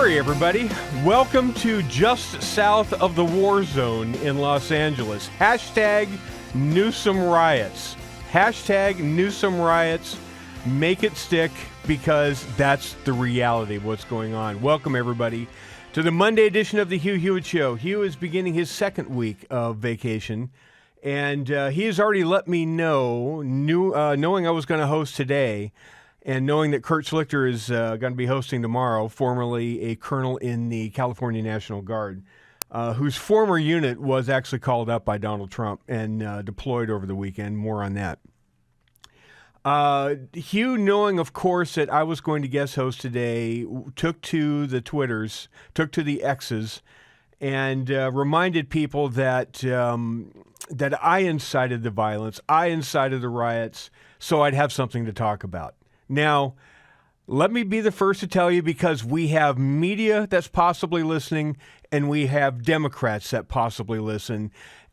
Howdy, everybody. Welcome to just south of the war zone in Los Angeles. Hashtag Newsom riots. Hashtag Newsom riots. Make it stick because that's the reality of what's going on. Welcome, everybody, to the Monday edition of the Hugh Hewitt Show. Hugh is beginning his second week of vacation, and he has already let me know, knowing I was going to host today, and knowing that Kurt Schlichter is going to be hosting tomorrow, formerly a colonel in the California National Guard, whose former unit was actually called up by Donald Trump and deployed over the weekend. More on that. Hugh, knowing, of course, that I was going to guest host today, took to the Twitters, took to the X's, and reminded people that that I incited the violence, I incited the riots, so I'd have something to talk about. Now, let me be the first to tell you, because we have media that's possibly listening and we have Democrats that possibly listen,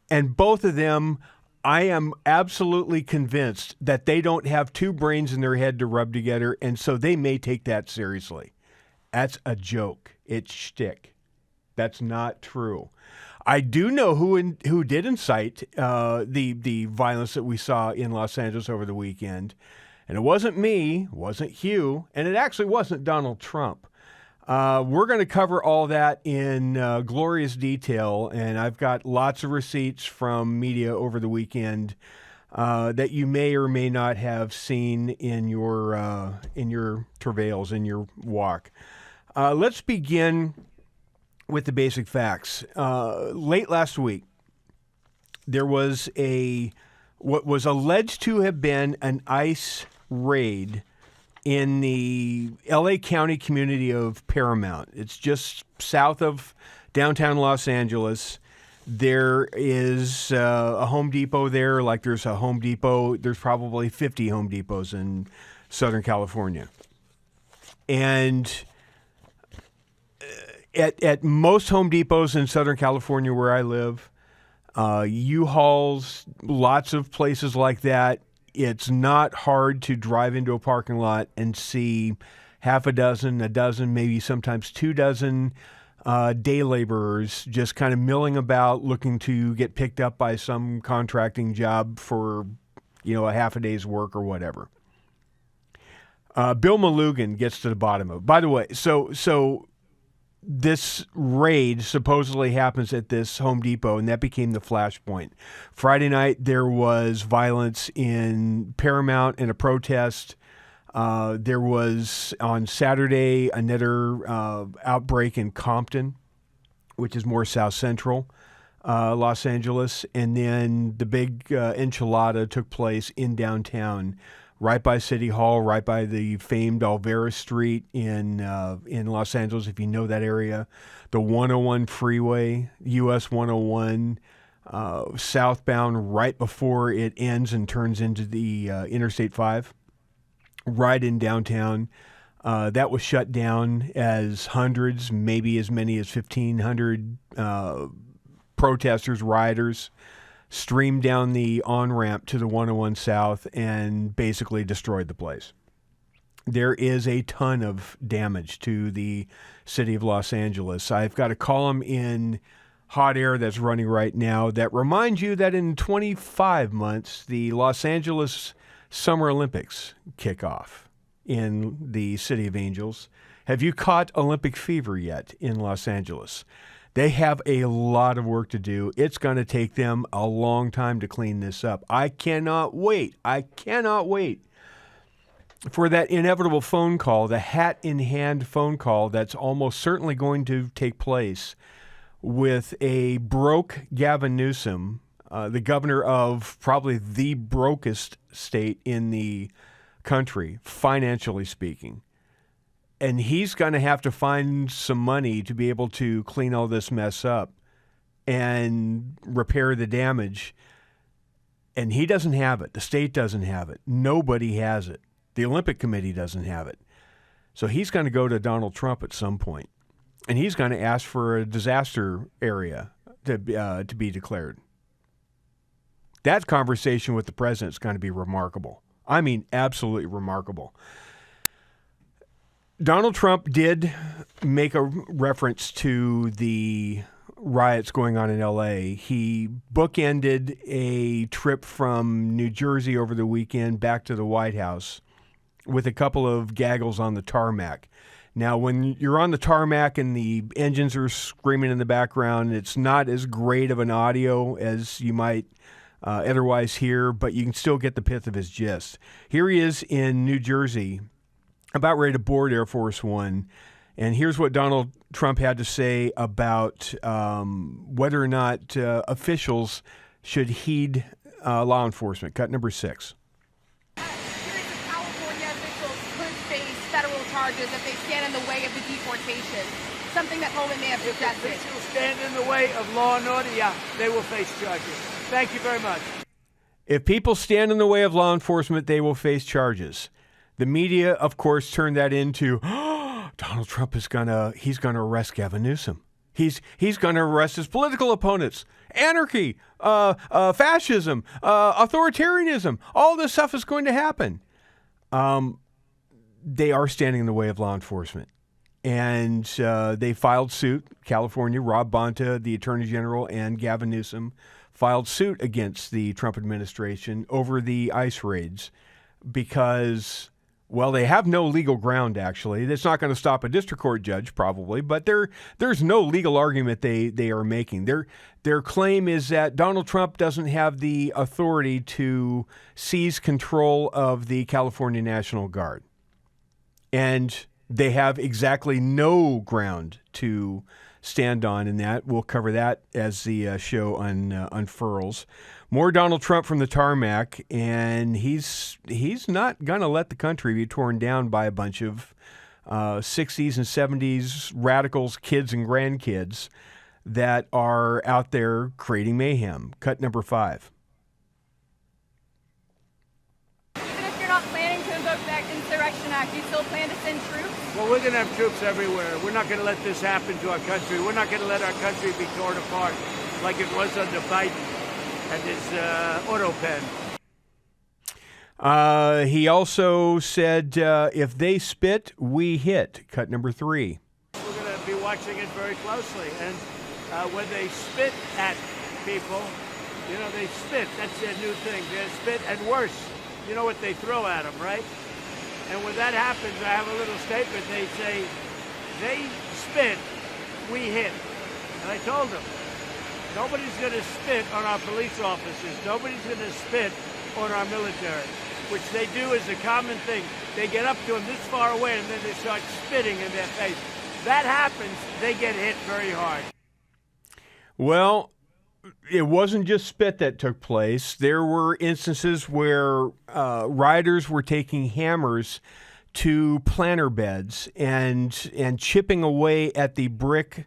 and both of them, I am absolutely convinced that they don't have two brains in their head to rub together, and so they may take that seriously. That's a joke. It's shtick. That's not true. I do know who did incite the violence that we saw in Los Angeles over the weekend. And it wasn't me, it wasn't Hugh, and it actually wasn't Donald Trump. We're going to cover all that in glorious detail, and I've got lots of receipts from media over the weekend that you may or may not have seen in your travails, in your walk. Let's begin with the basic facts. Late last week, there was what was alleged to have been an ICE raid in the LA County community of Paramount. It's just south of downtown Los Angeles. There is a Home Depot there, like there's a Home Depot. There's probably 50 Home Depots in Southern California. And at most Home Depots in Southern California where I live, U-Hauls, lots of places like that, it's not hard to drive into a parking lot and see half a dozen, maybe sometimes 24 day laborers just kind of milling about, looking to get picked up by some contracting job for, a half a day's work or whatever. Bill Malugin gets to the bottom of it. By the way, so this raid supposedly happens at this Home Depot, and that became the flashpoint. Friday night, there was violence in Paramount and a protest. There was, on Saturday, another outbreak in Compton, which is more south central Los Angeles. And then the big enchilada took place in downtown, right by City Hall, right by the famed Olvera Street in Los Angeles, if you know that area. The 101 freeway, US 101, southbound right before it ends and turns into the Interstate 5, right in downtown. That was shut down as hundreds, maybe as many as 1,500 protesters, rioters, streamed down the on-ramp to the 101 South and basically destroyed the place. There is a ton of damage to the city of Los Angeles. I've got a column in Hot Air that's running right now that reminds you that in 25 months, the Los Angeles Summer Olympics kick off in the City of Angels. Have you caught Olympic fever yet in Los Angeles? They have a lot of work to do. It's going to take them a long time to clean this up. I cannot wait. For that inevitable phone call, the hat-in-hand phone call that's almost certainly going to take place with a broke Gavin Newsom, the governor of probably the brokest state in the country, financially speaking. And he's going to have to find some money to be able to clean all this mess up and repair the damage. And he doesn't have it. The state doesn't have it. Nobody has it. The Olympic Committee doesn't have it. So he's going to go to Donald Trump at some point, and he's going to ask for a disaster area to be declared. That conversation with the president is going to be remarkable. I mean, absolutely remarkable. Donald Trump did make a reference to the riots going on in L.A. He bookended a trip from New Jersey over the weekend back to the White House with a couple of gaggles on the tarmac. Now, when you're on the tarmac and the engines are screaming in the background, it's not as great of an audio as you might otherwise hear, but you can still get the pith of his gist. Here he is in New Jersey, about ready to board Air Force One, and here's what Donald Trump had to say about whether or not officials should heed law enforcement. Cut number 6. California officials could face federal charges if they stand in the way of the deportation, something that Holman may have suggested. If officials stand in the way of law and order, yeah, they will face charges. Thank you very much. If people stand in the way of law enforcement, they will face charges. The media, of course, turned that into, Donald Trump is he's gonna arrest Gavin Newsom. He's gonna arrest his political opponents. Anarchy, fascism, authoritarianism. All this stuff is going to happen. They are standing in the way of law enforcement. And they filed suit. California, Rob Bonta, the Attorney General, and Gavin Newsom filed suit against the Trump administration over the ICE raids because, well, they have no legal ground, actually. It's not going to stop a district court judge, probably, but there's no legal argument they are making. Their claim is that Donald Trump doesn't have the authority to seize control of the California National Guard. And they have exactly no ground to stand on in that. We'll cover that as the show unfurls. More Donald Trump from the tarmac, and he's not going to let the country be torn down by a bunch of 60s and 70s radicals, kids and grandkids that are out there creating mayhem. Cut number 5. Even if you're not planning to invoke that Insurrection Act, you still plan to send troops? Well, we're going to have troops everywhere. We're not going to let this happen to our country. We're not going to let our country be torn apart like it was under Biden and his auto pen. He also said, if they spit, we hit. Cut number 3. We're going to be watching it very closely. And when they spit at people, they spit. That's their new thing. They spit, and worse, you know what they throw at them, right? And when that happens, I have a little statement. They say, they spit, we hit. And I told them, nobody's going to spit on our police officers. Nobody's going to spit on our military, which they do as a common thing. They get up to them this far away, and then they start spitting in their face. That happens, they get hit very hard. Well, it wasn't just spit that took place. There were instances where rioters were taking hammers to planter beds and chipping away at the brick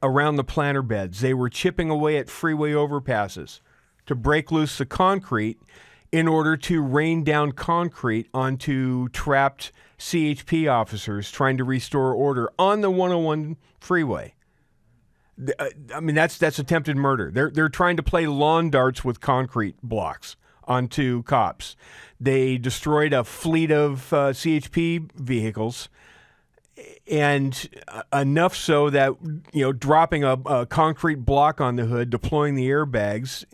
around the planter beds. They were chipping away at freeway overpasses to break loose the concrete in order to rain down concrete onto trapped CHP officers trying to restore order on the 101 freeway. I mean, that's attempted murder. They're trying to play lawn darts with concrete blocks onto cops. They destroyed a fleet of CHP vehicles, and enough so that dropping a concrete block on the hood, deploying the airbags,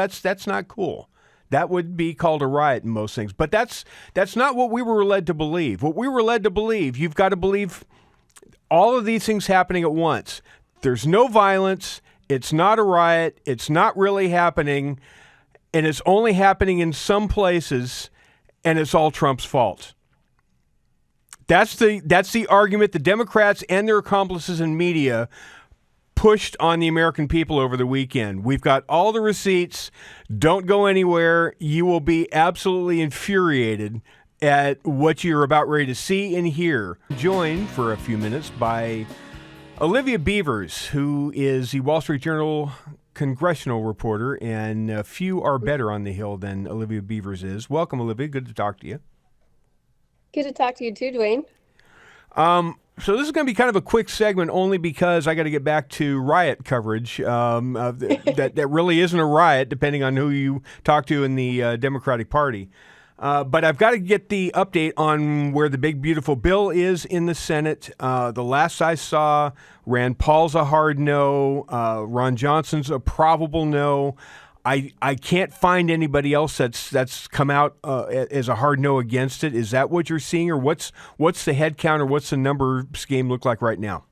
that's not cool. That would be called a riot in most things. But that's not what we were led to believe. What we were led to believe, you've got to believe all of these things happening at once. There's no violence. It's not a riot. It's not really happening. And it's only happening in some places, and it's all Trump's fault. That's the argument the Democrats and their accomplices in media pushed on the American people over the weekend. We've got all the receipts. Don't go anywhere. You will be absolutely infuriated at what you're about ready to see and hear. Joined for a few minutes by Olivia Beavers, who is the Wall Street Journal congressional reporter, and few are better on the Hill than Olivia Beavers is. Welcome, Olivia. Good to talk to you. Good to talk to you too, Dwayne. So this is going to be kind of a quick segment only because I got to get back to riot coverage. That really isn't a riot, depending on who you talk to in the Democratic Party. But I've got to get the update on where the big, beautiful bill is in the Senate. The last I saw, Rand Paul's a hard no. Ron Johnson's a probable no. I can't find anybody else that's come out as a hard no against it. Is that what you're seeing, or what's the head count, or what's the number scheme look like right now?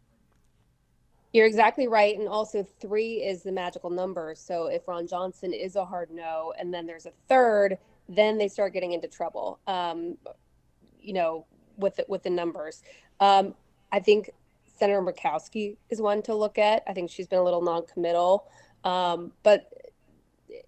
You're exactly right. And also 3 is the magical number. So if Ron Johnson is a hard no, and then there's a third, then they start getting into trouble, with the numbers. I think Senator Murkowski is one to look at. I think she's been a little non-committal, but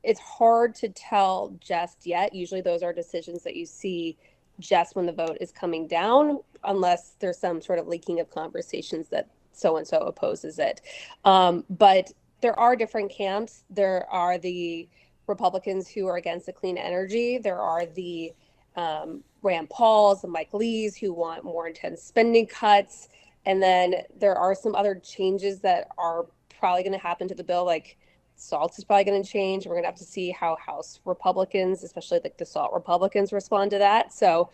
it's hard to tell just yet. Usually those are decisions that you see just when the vote is coming down, unless there's some sort of leaking of conversations that so-and-so opposes it. But there are different camps. There are the Republicans who are against the clean energy. There are the Rand Pauls and Mike Lees who want more intense spending cuts. And then there are some other changes that are probably going to happen to the bill, like SALT is probably going to change. We're going to have to see how House Republicans, especially like the SALT Republicans, respond to that. So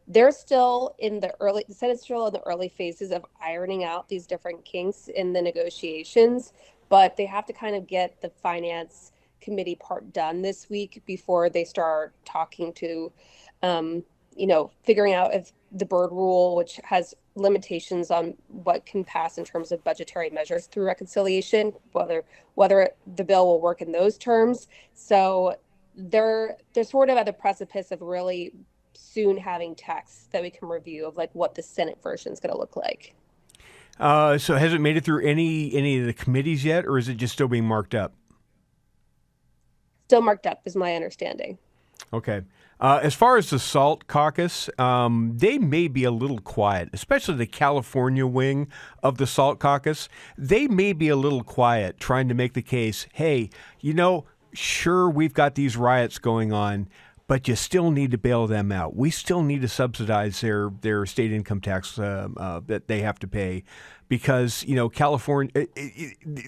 they're still in the Senate's still in the early phases of ironing out these different kinks in the negotiations, but they have to kind of get the finance committee part done this week before they start talking to, figuring out if the Byrd rule, which has limitations on what can pass in terms of budgetary measures through reconciliation, whether the bill will work in those terms. So they're sort of at the precipice of really soon having text that we can review of like what the Senate version is going to look like. So has it made it through any of the committees yet, or is it just still being marked up? Still marked up is my understanding. Okay. As far as the SALT caucus, they may be a little quiet, especially the California wing of the SALT caucus. They may be a little quiet trying to make the case, hey, sure, we've got these riots going on, but you still need to bail them out. We still need to subsidize their state income tax that they have to pay, because California,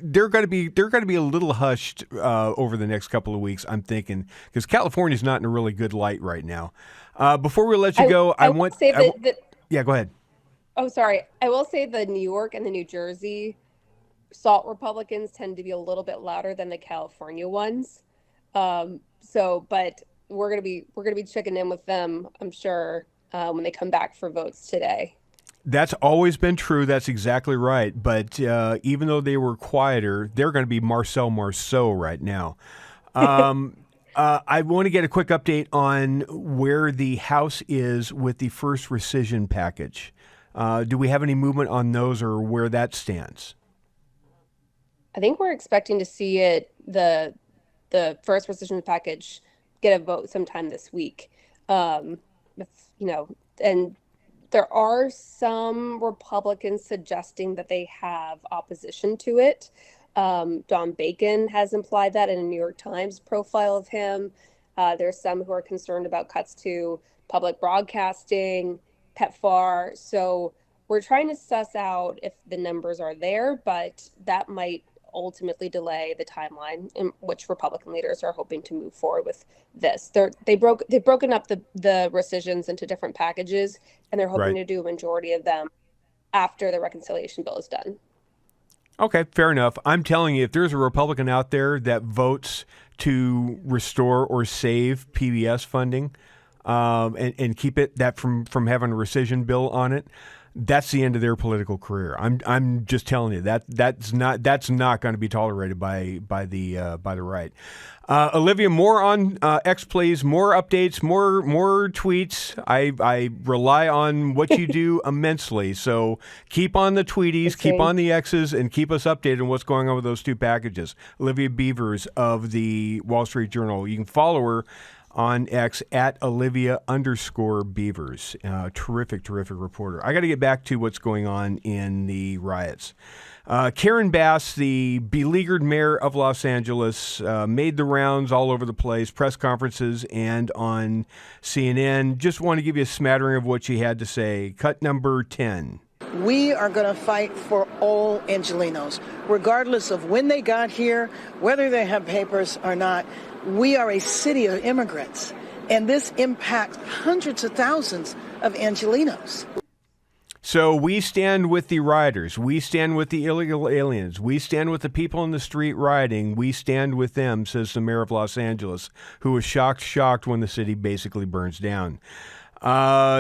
they're going to be a little hushed over the next couple of weeks, I'm thinking, because California's not in a really good light right now. Before we let you go, yeah, go ahead. Oh, sorry. I will say the New York and the New Jersey SALT Republicans tend to be a little bit louder than the California ones. But we're gonna be checking in with them, I'm sure, when they come back for votes today. That's always been true. That's exactly right. But even though they were quieter, they're going to be Marceau right now. I want to get a quick update on where the House is with the first rescission package. Do we have any movement on those, or where that stands? I think we're expecting to see the first rescission package get a vote sometime this week. And there are some Republicans suggesting that they have opposition to it. Don Bacon has implied that in a New York Times profile of him. There's some who are concerned about cuts to public broadcasting, PEPFAR. So we're trying to suss out if the numbers are there, but that might ultimately delay the timeline in which Republican leaders are hoping to move forward with this. They've broken up the rescissions into different packages, and they're hoping to do a majority of them after the reconciliation bill is done. Okay, fair enough. I'm telling you, if there's a Republican out there that votes to restore or save PBS funding and keep that from having a rescission bill on it, that's the end of their political career. I'm just telling you that's not going to be tolerated by the right. Olivia, more on X, please. More updates, more tweets. I rely on what you do immensely. So keep on the tweeties, keep on the X's, and keep us updated on what's going on with those two packages. Olivia Beavers of the Wall Street Journal. You can follow her on X at Olivia_Beavers. Terrific reporter. I got to get back to what's going on in the riots. Karen Bass, the beleaguered mayor of Los Angeles, made the rounds all over the place, press conferences and on CNN. Just want to give you a smattering of what she had to say. Cut number 10. We are going to fight for all Angelenos, regardless of when they got here, whether they have papers or not. We are a city of immigrants, And this impacts hundreds of thousands of Angelenos. So we stand with the rioters. We stand with the illegal aliens. We stand with the people in the street rioting. We stand with them, says the mayor of Los Angeles, who was shocked when the city basically burns down.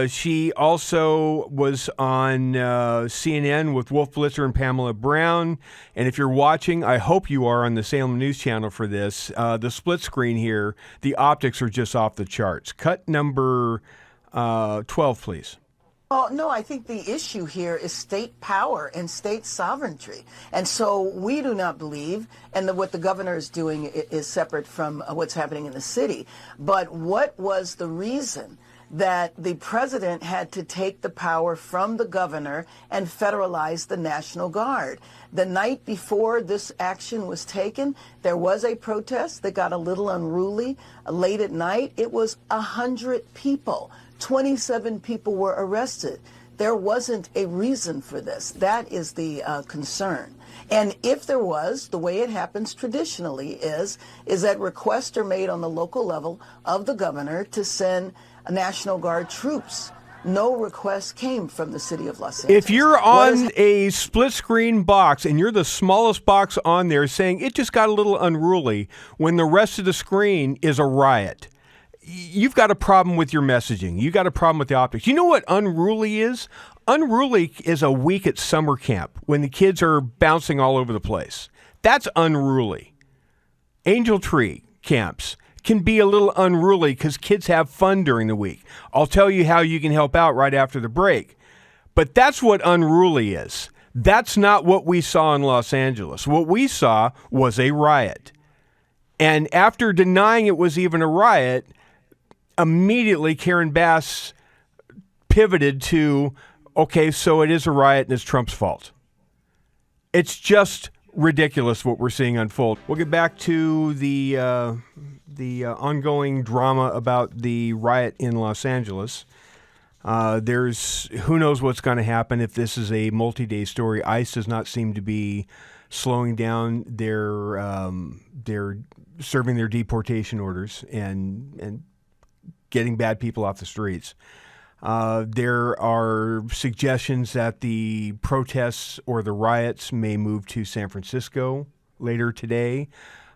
She also was on CNN with Wolf Blitzer and Pamela Brown. And if you're watching, I hope you are on the Salem News Channel for this. The split screen here, the optics are just off the charts. Cut number 12, please. Oh, no, I think the issue here is state power and state sovereignty. And so we do not believe, and what the governor is doing is separate from what's happening in the city. But what was the reason that the president had to take the power from the governor and federalize the National Guard? The night before this action was taken, there was a protest that got a little unruly. Late at night, it was 100 people. 27 people were arrested. There wasn't a reason for this. That is the concern. And if there was, the way it happens traditionally is that requests are made on the local level of the governor to send National Guard troops. No request came from the city of Los Angeles. If you're on a split screen box and you're the smallest box on there saying it just got a little unruly when the rest of the screen is a riot, you've got a problem with your messaging. You got a problem with the optics. You know what unruly is? Unruly is a week at summer camp when the kids are bouncing all over the place. That's unruly. Angel Tree camps can be a little unruly because kids have fun during the week. I'll tell you how you can help out right after the break. But that's what unruly is. That's not what we saw in Los Angeles. What we saw was a riot. And after denying it was even a riot, immediately Karen Bass pivoted to, okay, so it is a riot and it's Trump's fault. It's just ridiculous what we're seeing unfold. We'll get back to the ongoing drama about the riot in Los Angeles. There's who knows what's going to happen if this is a multi-day story. ICE does not seem to be slowing down their serving their deportation orders and getting bad people off the streets. There are suggestions that the protests or the riots may move to San Francisco later today.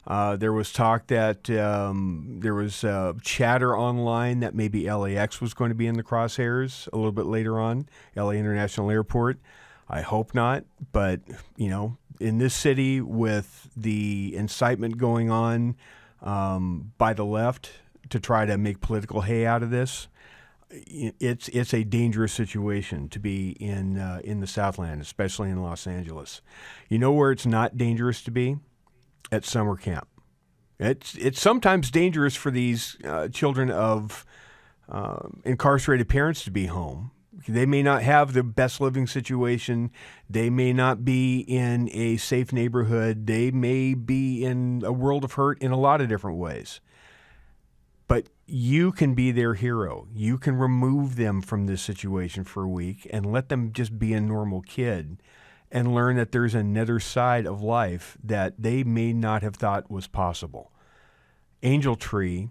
There was talk that there was chatter online that maybe LAX was going to be in the crosshairs a little bit later on, LA International Airport. I hope not, but, you know, in this city with the incitement going on by the left to try to make political hay out of this, it's a dangerous situation to be in the Southland, especially in Los Angeles. You know where it's not dangerous to be? At summer camp. It's sometimes dangerous for these children of incarcerated parents to be home. They may not have the best living situation. They may not be in a safe neighborhood. They may be in a world of hurt in a lot of different ways. But you can be their hero. You can remove them from this situation for a week and let them just be a normal kid and learn that there's another side of life that they may not have thought was possible. Angel Tree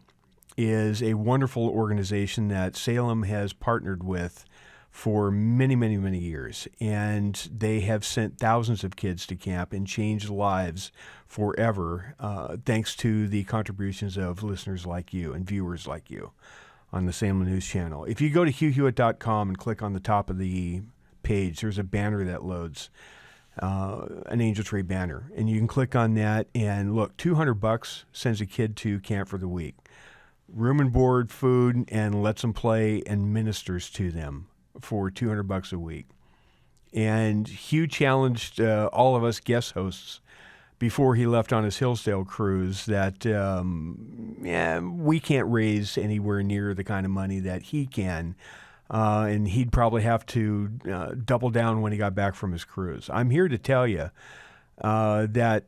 is a wonderful organization that Salem has partnered with for many, many, many years. And they have sent thousands of kids to camp and changed lives forever, thanks to the contributions of listeners like you and viewers like you on the Salem News Channel. If you go to hughhewitt.com and click on the top of the page, there's a banner that loads, an Angel Tree banner. And you can click on that and look, $200 sends a kid to camp for the week. Room and board, food, and lets them play and ministers to them for $200 a week. And Hugh challenged all of us guest hosts before he left on his Hillsdale cruise that we can't raise anywhere near the kind of money that he can. And he'd probably have to double down when he got back from his cruise. I'm here to tell you that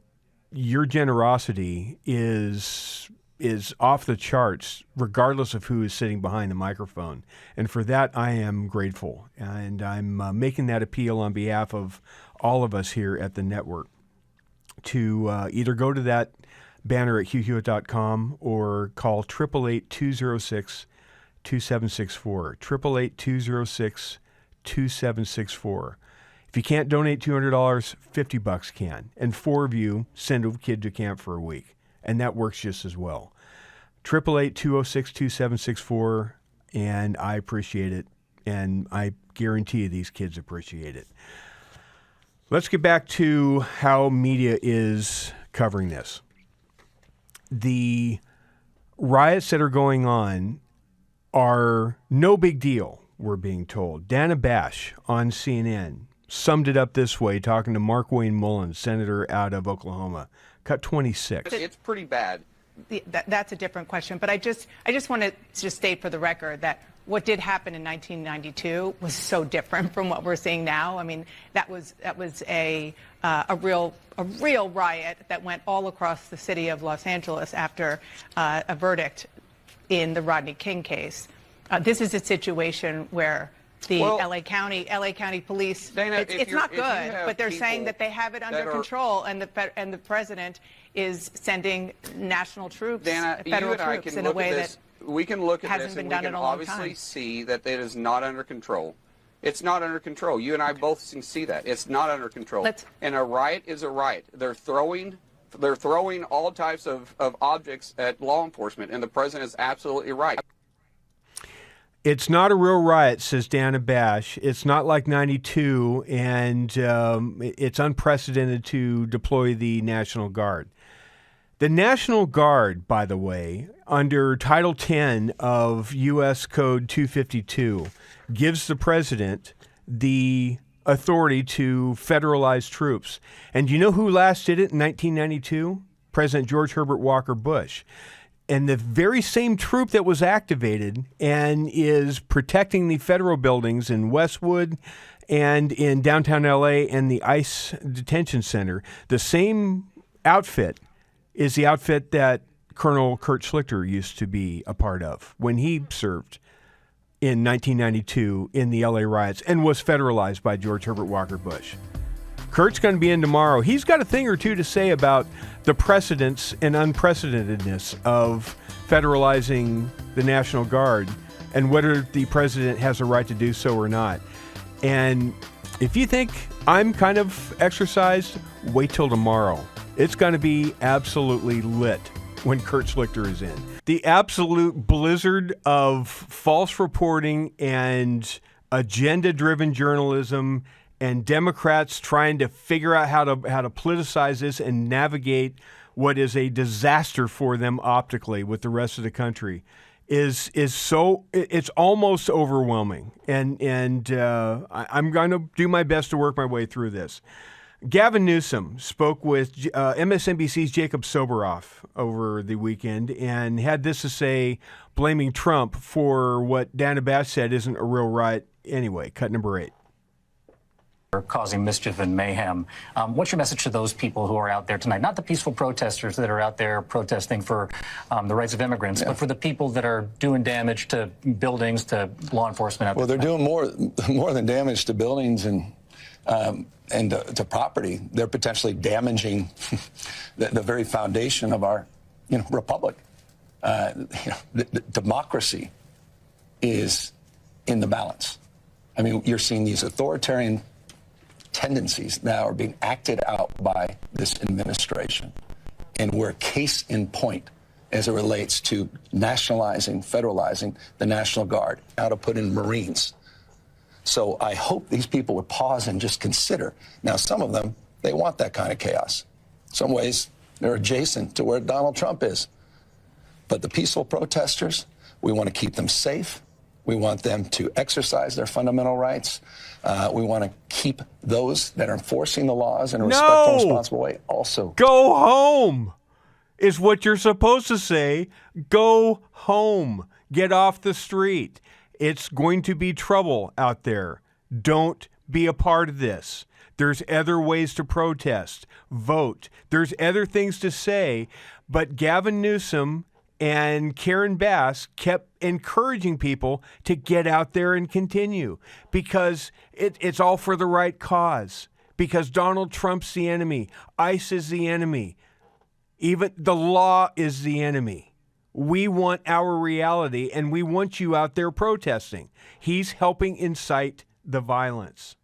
your generosity is off the charts, regardless of who is sitting behind the microphone. And for that, I am grateful. And I'm making that appeal on behalf of all of us here at the network to either go to that banner at hughhewitt.com or call 888-206-2764. 888-206-2764. If you can't donate $200, $50 can. And 4 of you send a kid to camp for a week. And that works just as well. 888-206-2764. And I appreciate it. And I guarantee you these kids appreciate it. Let's get back to how media is covering this. The riots that are going on are no big deal, we're being told. Dana Bash on CNN summed it up this way, talking to Mark Wayne Mullins, senator out of Oklahoma. Cut 26. It's pretty bad. That's a different question, but I just want to just state for the record that what did happen in 1992 was so different from what we're seeing now. I mean, that was a real riot that went all across the city of Los Angeles after a verdict in the Rodney King case. This is a situation where the LA County police, Dana, it's not good, but they're saying that they have it under control, and the president is sending national troops, Dana, federal troops, in a way that we can look at hasn't this been and done we can in a long obviously time. see that it is not under control. It's not under control. You and I both can see that. It's not under control. And a riot is a riot. They're throwing all types of objects at law enforcement, and the president is absolutely right. It's not a real riot, says Dana Bash. It's not like 92, and it's unprecedented to deploy the National Guard. The National Guard, by the way, under Title 10 of U.S. Code 252, gives the president the authority to federalize troops. And you know who last did it in 1992? President George Herbert Walker Bush. And the very same troop that was activated and is protecting the federal buildings in Westwood and in downtown L.A. and the ICE detention center, the same outfit is the outfit that Colonel Kurt Schlichter used to be a part of when he served in 1992 in the L.A. riots and was federalized by George Herbert Walker Bush. Kurt's going to be in tomorrow. He's got a thing or two to say about the precedence and unprecedentedness of federalizing the National Guard and whether the president has a right to do so or not. And if you think I'm kind of exercised, wait till tomorrow. It's going to be absolutely lit when Kurt Schlichter is in. The absolute blizzard of false reporting and agenda-driven journalism and Democrats trying to figure out how to politicize this and navigate what is a disaster for them optically with the rest of the country is so it's almost overwhelming. And I'm going to do my best to work my way through this. Gavin Newsom spoke with MSNBC's Jacob Soboroff over the weekend and had this to say, blaming Trump for what Dana Bash said isn't a real riot anyway. Cut number 8. Causing mischief and mayhem. What's your message to those people who are out there tonight? Not the peaceful protesters that are out there protesting for the rights of immigrants, but for the people that are doing damage to buildings, to law enforcement. Well, they're doing more than damage to buildings and to property. They're potentially damaging the very foundation of our, republic. The democracy is in the balance. I mean, you're seeing these authoritarian tendencies now are being acted out by this administration. And we're case in point as it relates to nationalizing, federalizing the National Guard, now to put in Marines. So I hope these people would pause and just consider. Now, some of them, they want that kind of chaos. In some ways, they're adjacent to where Donald Trump is. But the peaceful protesters, we want to keep them safe. We want them to exercise their fundamental rights. We want to keep those that are enforcing the laws in a respectful, responsible way also. Go home is what you're supposed to say. Go home. Get off the street. It's going to be trouble out there. Don't be a part of this. There's other ways to protest. Vote. There's other things to say. But Gavin Newsom and Karen Bass kept encouraging people to get out there and continue because it's all for the right cause. Because Donald Trump's the enemy. ICE is the enemy. Even the law is the enemy. We want our reality, and we want you out there protesting. He's helping incite the violence.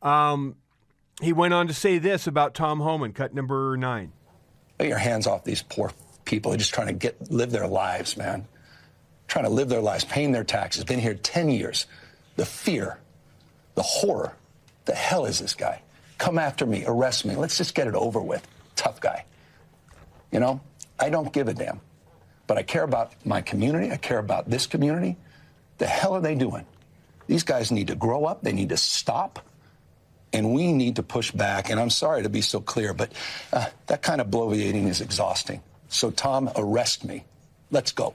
He went on to say this about Tom Homan, cut number 9. Get your hands off these poor people. They're just trying to live their lives, man. Trying to live their lives, paying their taxes. Been here 10 years. The fear, the horror. The hell is this guy? Come after me, arrest me. Let's just get it over with. Tough guy. You know, I don't give a damn. But I care about my community. I care about this community. The hell are they doing? These guys need to grow up. They need to stop. And we need to push back. And I'm sorry to be so clear, but that kind of bloviating is exhausting. So, Tom, arrest me. Let's go.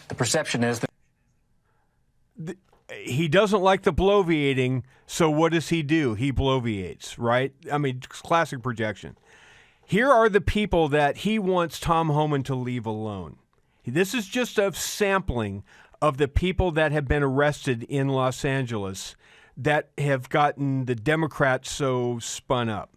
The perception is that he doesn't like the bloviating, so what does he do? He bloviates, right? I mean, classic projection. Here are the people that he wants Tom Homan to leave alone. This is just a sampling of the people that have been arrested in Los Angeles that have gotten the Democrats so spun up.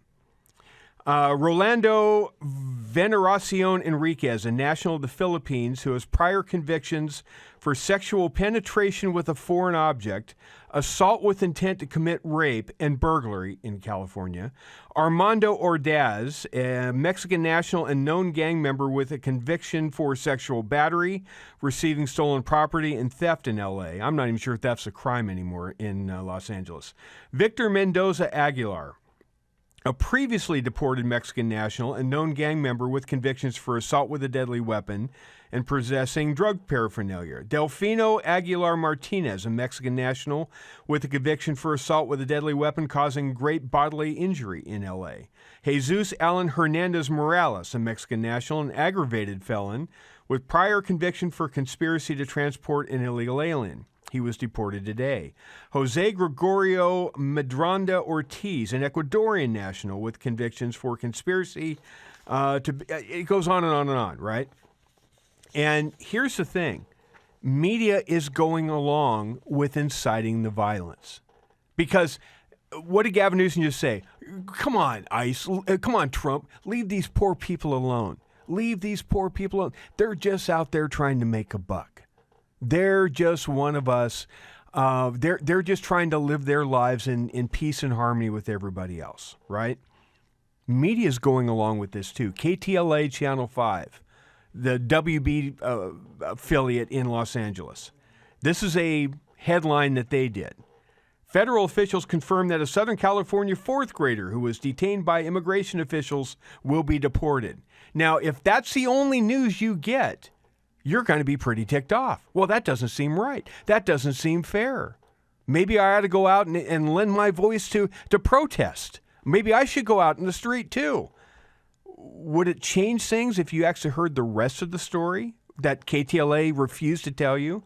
Rolando Veneracion Enriquez, a national of the Philippines who has prior convictions for sexual penetration with a foreign object, assault with intent to commit rape, and burglary in California. Armando Ordaz, a Mexican national and known gang member with a conviction for sexual battery, receiving stolen property, and theft in L.A. I'm not even sure if that's a crime anymore in Los Angeles. Victor Mendoza Aguilar, a previously deported Mexican national and known gang member with convictions for assault with a deadly weapon and possessing drug paraphernalia. Delfino Aguilar Martinez, a Mexican national with a conviction for assault with a deadly weapon causing great bodily injury in L.A. Jesus Alan Hernandez Morales, a Mexican national and aggravated felon with prior conviction for conspiracy to transport an illegal alien. He was deported today. Jose Gregorio Medranda Ortiz, an Ecuadorian national with convictions for conspiracy it goes on and on and on, right? And here's the thing. Media is going along with inciting the violence. Because what did Gavin Newsom just say? Come on, ICE. Come on, Trump. Leave these poor people alone. Leave these poor people alone. They're just out there trying to make a buck. They're just one of us. They're just trying to live their lives in peace and harmony with everybody else, right? Media is going along with this too. KTLA Channel 5, the WB affiliate in Los Angeles. This is a headline that they did. Federal officials confirm that a Southern California fourth grader who was detained by immigration officials will be deported. Now, if that's the only news you get, you're going to be pretty ticked off. Well, that doesn't seem right. That doesn't seem fair. Maybe I ought to go out and lend my voice to protest. Maybe I should go out in the street too. Would it change things if you actually heard the rest of the story that KTLA refused to tell you?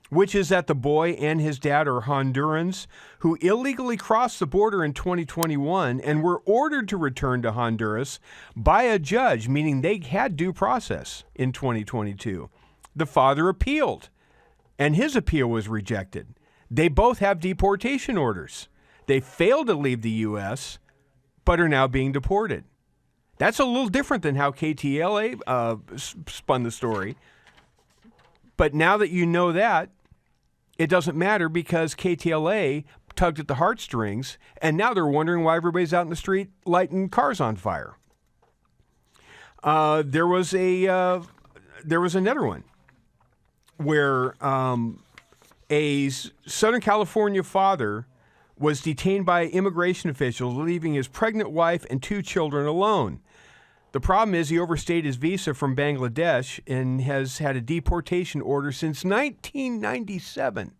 Which is that the boy and his dad are Hondurans who illegally crossed the border in 2021 and were ordered to return to Honduras by a judge, meaning they had due process in 2022. The father appealed, and his appeal was rejected. They both have deportation orders. They failed to leave the U.S., but are now being deported. That's a little different than how KTLA spun the story. But now that you know that, it doesn't matter because KTLA tugged at the heartstrings, and now they're wondering why everybody's out in the street lighting cars on fire. There was another one where a Southern California father was detained by immigration officials, leaving his pregnant wife and 2 children alone. The problem is he overstayed his visa from Bangladesh and has had a deportation order since 1997.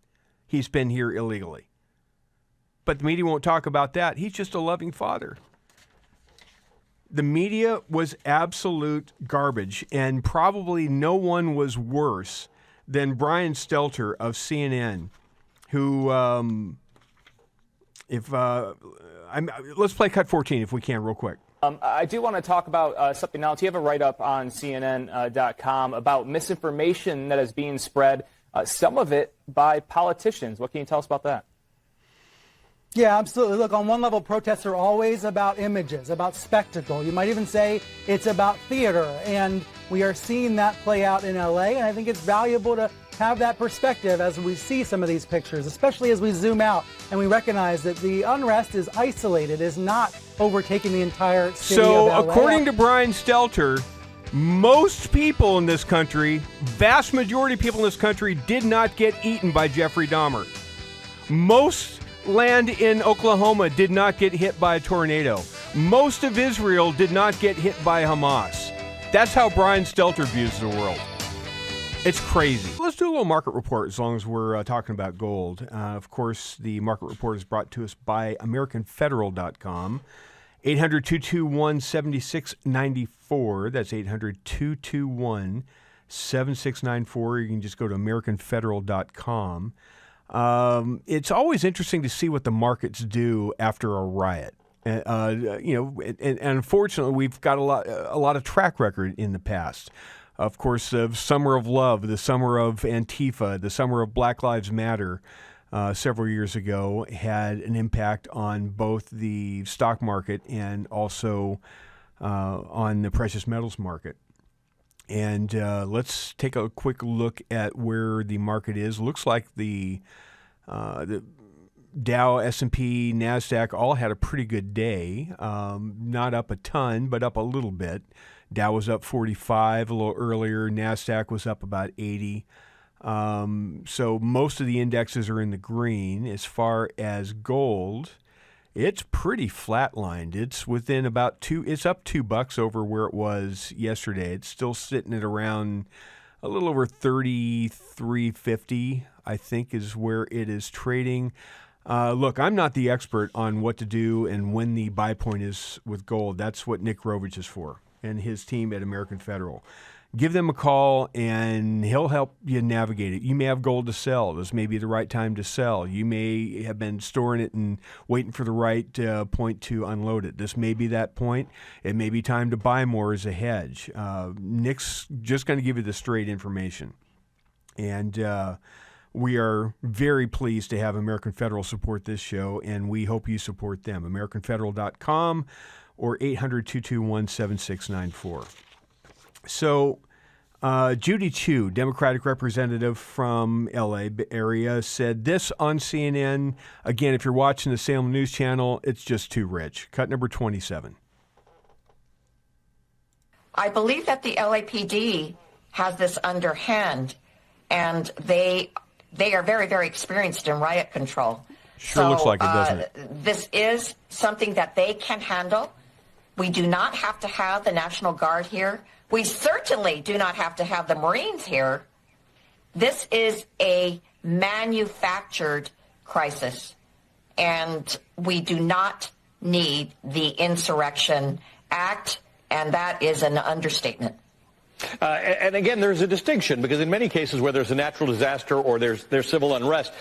He's been here illegally. But the media won't talk about that. He's just a loving father. The media was absolute garbage, and probably no one was worse than Brian Stelter of CNN, who, let's play cut 14 if we can real quick. I do want to talk about something else. You have a write-up on CNN.com about misinformation that is being spread, some of it by politicians. What can you tell us about that? Yeah, absolutely. Look, on one level, protests are always about images, about spectacle. You might even say it's about theater. And we are seeing that play out in LA. And I think it's valuable to have that perspective as we see some of these pictures, especially as we zoom out and we recognize that the unrest is isolated, is not overtaking the entire city of LA. So, according to Brian Stelter, most people in this country, vast majority of people in this country, did not get eaten by Jeffrey Dahmer. Most land in Oklahoma did not get hit by a tornado. Most of Israel did not get hit by Hamas. That's how Brian Stelter views the world. It's crazy. Let's do a little market report as long as we're talking about gold. Of course, the market report is brought to us by AmericanFederal.com. 800-221-7694. That's 800-221-7694. You can just go to AmericanFederal.com. It's always interesting to see what the markets do after a riot. And unfortunately, we've got a lot of track record in the past. Of course, the Summer of Love, the Summer of Antifa, the Summer of Black Lives Matter several years ago had an impact on both the stock market and also on the precious metals market. And let's take a quick look at where the market is. Looks like the Dow, S&P, NASDAQ all had a pretty good day. Not up a ton, but up a little bit. Dow was up 45 a little earlier. NASDAQ was up about 80. So most of the indexes are in the green. As far as gold, it's pretty flatlined. It's within about it's up $2 over where it was yesterday. It's still sitting at around a little over 33.50, I think, is where it is trading. Look, I'm not the expert on what to do and when the buy point is with gold. That's what Nick Rovich is for and his team at American Federal. Give them a call, and he'll help you navigate it. You may have gold to sell. This may be the right time to sell. You may have been storing it and waiting for the right point to unload it. This may be that point. It may be time to buy more as a hedge. Nick's just going to give you the straight information. And we are very pleased to have American Federal support this show, and we hope you support them. AmericanFederal.com or 800-221-7694. So Judy Chu, Democratic representative from L.A. area, said this on CNN. Again, if you're watching the Salem News Channel, it's just too rich. Cut number 27. I believe that the LAPD has this underhand, and they are very, very experienced in riot control. Sure looks like it, doesn't it? This is something that they can handle. We do not have to have the National Guard here. We certainly do not have to have the Marines here. This is a manufactured crisis, and we do not need the Insurrection Act, and that is an understatement. And again, there's a distinction, because in many cases where there's a natural disaster or there's civil unrest.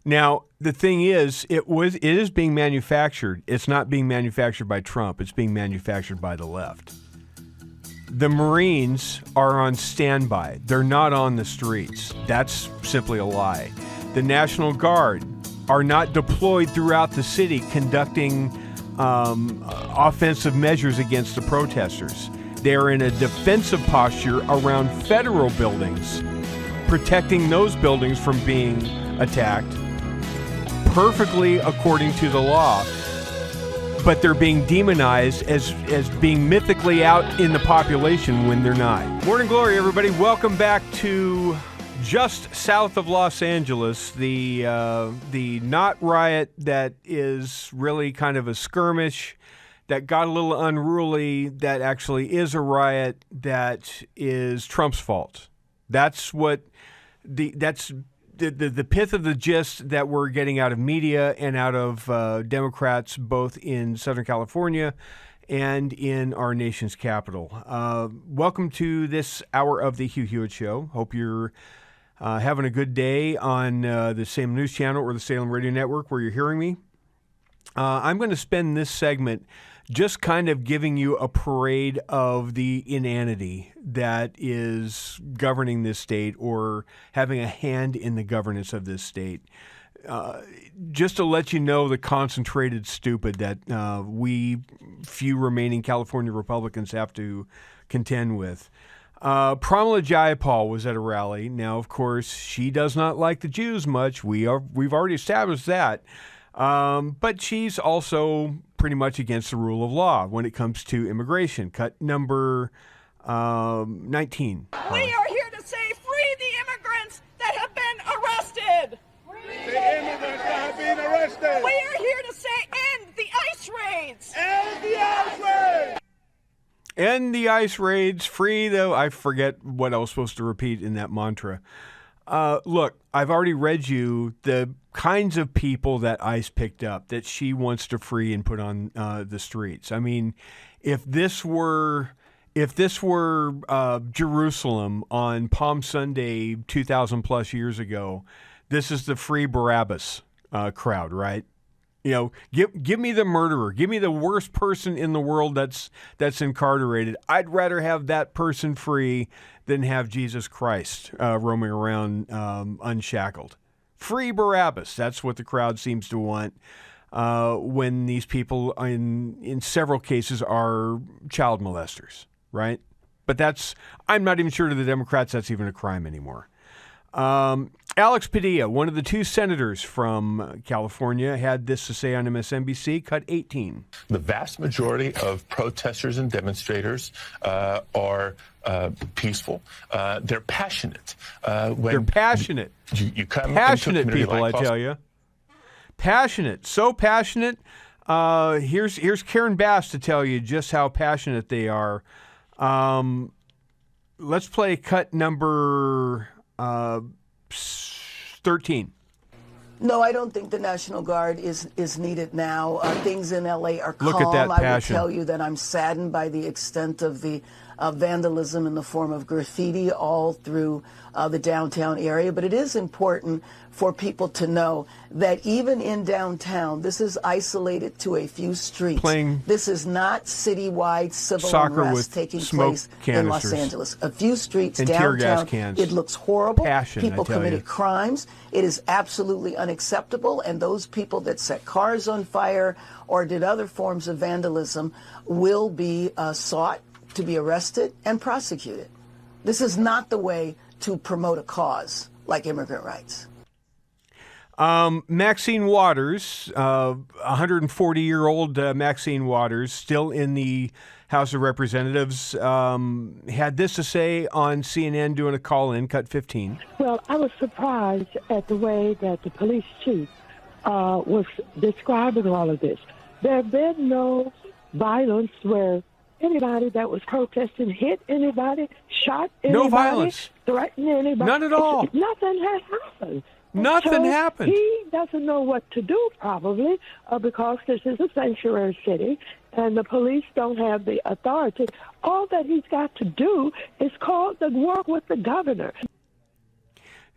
Now, the thing is, it is being manufactured. It's not being manufactured by Trump. It's being manufactured by the left. The Marines are on standby. They're not on the streets. That's simply a lie. The National Guard are not deployed throughout the city conducting offensive measures against the protesters. They're in a defensive posture around federal buildings, protecting those buildings from being attacked perfectly according to the law. But they're being demonized as being mythically out in the population when they're not. Morning glory, everybody. Welcome back to just south of Los Angeles, the not riot that is really kind of a skirmish that got a little unruly, that actually is a riot that is Trump's fault. That's what that's the pith of the gist that we're getting out of media and out of Democrats, both in Southern California and in our nation's capital. Welcome to this hour of the Hugh Hewitt Show. Hope you're having a good day on the Salem News Channel or the Salem Radio Network where you're hearing me. I'm going to spend this segment just kind of giving you a parade of the inanity that is governing this state or having a hand in the governance of this state. just to let you know the concentrated stupid that we few remaining California Republicans have to contend with. Pramila Jayapal was at a rally. Now, of course, she does not like the Jews much. We've already established that. But she's also pretty much against the rule of law when it comes to immigration. Cut number 19. We are here to say free the immigrants that have been arrested. The immigrants that have been arrested. We are here to say end the ICE raids. End the ICE raids. End the ICE raids, free the... I forget what I was supposed to repeat in that mantra. Look, I've already read you the kinds of people that ICE picked up that she wants to free and put on the streets. I mean, if this were Jerusalem on Palm Sunday 2,000 plus years ago, this is the free Barabbas crowd, right? You know, give me the murderer. Give me the worst person in the world that's incarcerated. I'd rather have that person free than have Jesus Christ roaming around unshackled. Free Barabbas. That's what the crowd seems to want when these people, in several cases, are child molesters, right? But I'm not even sure to the Democrats that's even a crime anymore. Alex Padilla, one of the two senators from California, had this to say on MSNBC, cut 18. The vast majority of protesters and demonstrators are peaceful. They're passionate. They're passionate. You come passionate into a people, like I tell you. Passionate. So passionate. Here's Karen Bass to tell you just how passionate they are. Let's play cut number 13. No, I don't think the National Guard is needed now. Things in L.A. are calm. Look at that passion. I would tell you that I'm saddened by the extent of the vandalism in the form of graffiti all through the downtown area. But it is important for people to know that even in downtown, this is isolated to a few streets. This is not citywide civil unrest taking place in Los Angeles. A few streets downtown. It looks horrible. People committed crimes. It is absolutely unacceptable. And those people that set cars on fire or did other forms of vandalism will be sought to be arrested and prosecuted. This is not the way to promote a cause like immigrant rights. Maxine Waters, 140-year-old Maxine Waters, still in the House of Representatives, had this to say on CNN doing a call-in, cut 15. Well, I was surprised at the way that the police chief was describing all of this. There have been no violence where anybody that was protesting hit anybody, shot anybody, no violence, threatened anybody. None at all. Nothing has happened. Nothing happened. He doesn't know what to do, probably, because this is a sanctuary city, and the police don't have the authority. All that he's got to do is work with the governor.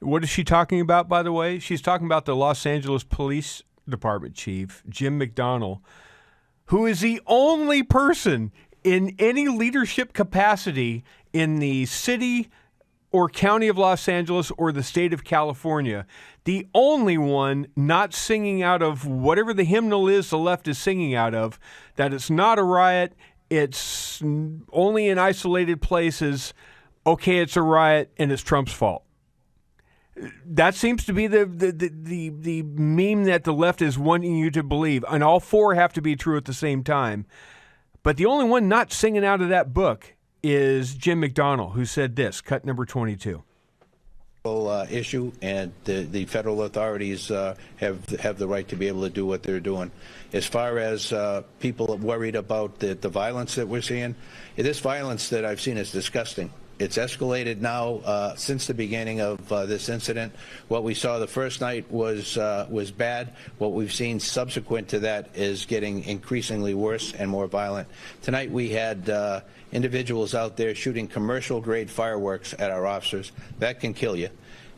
What is she talking about, by the way? She's talking about the Los Angeles Police Department chief, Jim McDonnell, who is the only person in any leadership capacity in the city or county of Los Angeles or the state of California, the only one not singing out of whatever the hymnal is the left is singing out of, that it's not a riot, it's only in isolated places, okay, it's a riot, and it's Trump's fault. That seems to be the meme that the left is wanting you to believe, and all four have to be true at the same time. But the only one not singing out of that book is Jim McDonnell, who said this, cut number 22. Issue, and the federal authorities have the right to be able to do what they're doing. As far as people worried about the violence that we're seeing, this violence that I've seen is disgusting. It's escalated now since the beginning of this incident. What we saw the first night was bad. What we've seen subsequent to that is getting increasingly worse and more violent. Tonight we had individuals out there shooting commercial-grade fireworks at our officers. That can kill you.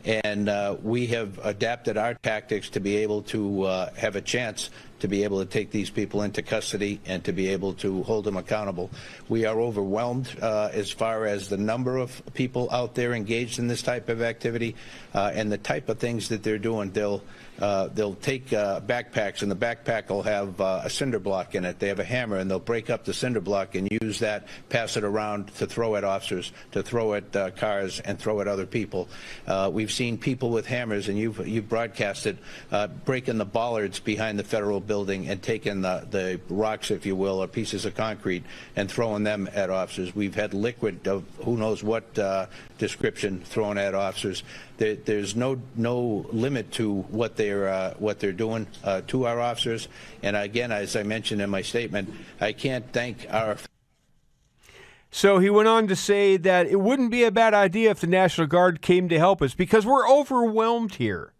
And we have adapted our tactics to be able to have a chance to be able to take these people into custody and to be able to hold them accountable. We are overwhelmed as far as the number of people out there engaged in this type of activity and the type of things that they're doing. They'll take backpacks, and the backpack will have a cinder block in it. They have a hammer, and they'll break up the cinder block and use that, pass it around to throw at officers, to throw at cars, and throw at other people. We've seen people with hammers, and you've broadcasted, breaking the bollards behind the federal building and taking the rocks, if you will, or pieces of concrete, and throwing them at officers. We've had liquid of who knows what description thrown at officers. There's no limit to what they're doing to our officers. And again, as I mentioned in my statement, I can't thank our. So he went on to say that it wouldn't be a bad idea if the National Guard came to help us because we're overwhelmed here,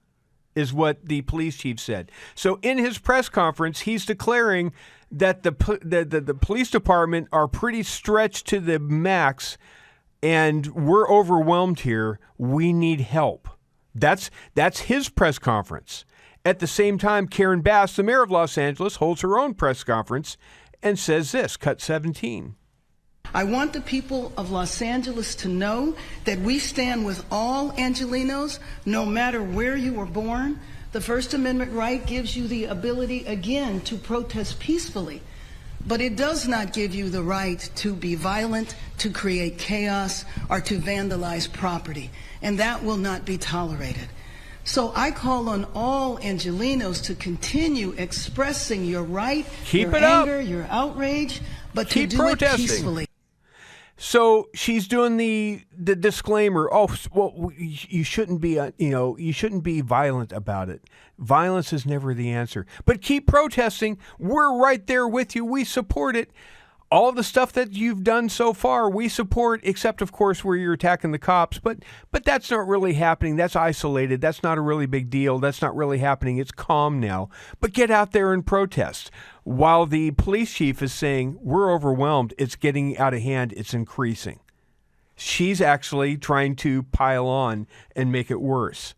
is what the police chief said. So in his press conference, he's declaring that the police department are pretty stretched to the max, and we're overwhelmed here. We need help. That's his press conference. At the same time, Karen Bass, the mayor of Los Angeles, holds her own press conference and says this, cut 17. I want the people of Los Angeles to know that we stand with all Angelenos, no matter where you were born. The First Amendment right gives you the ability, again, to protest peacefully. But it does not give you the right to be violent, to create chaos, or to vandalize property. And that will not be tolerated. So I call on all Angelenos to continue expressing your right, your anger, your outrage, but to do it peacefully. So she's doing the disclaimer. Oh, well, you shouldn't be, you shouldn't be violent about it. Violence is never the answer. But keep protesting. We're right there with you. We support it. All the stuff that you've done so far, we support, except, of course, where you're attacking the cops. But that's not really happening. That's isolated. That's not a really big deal. That's not really happening. It's calm now. But get out there and protest. While the police chief is saying, we're overwhelmed, it's getting out of hand, it's increasing. She's actually trying to pile on and make it worse.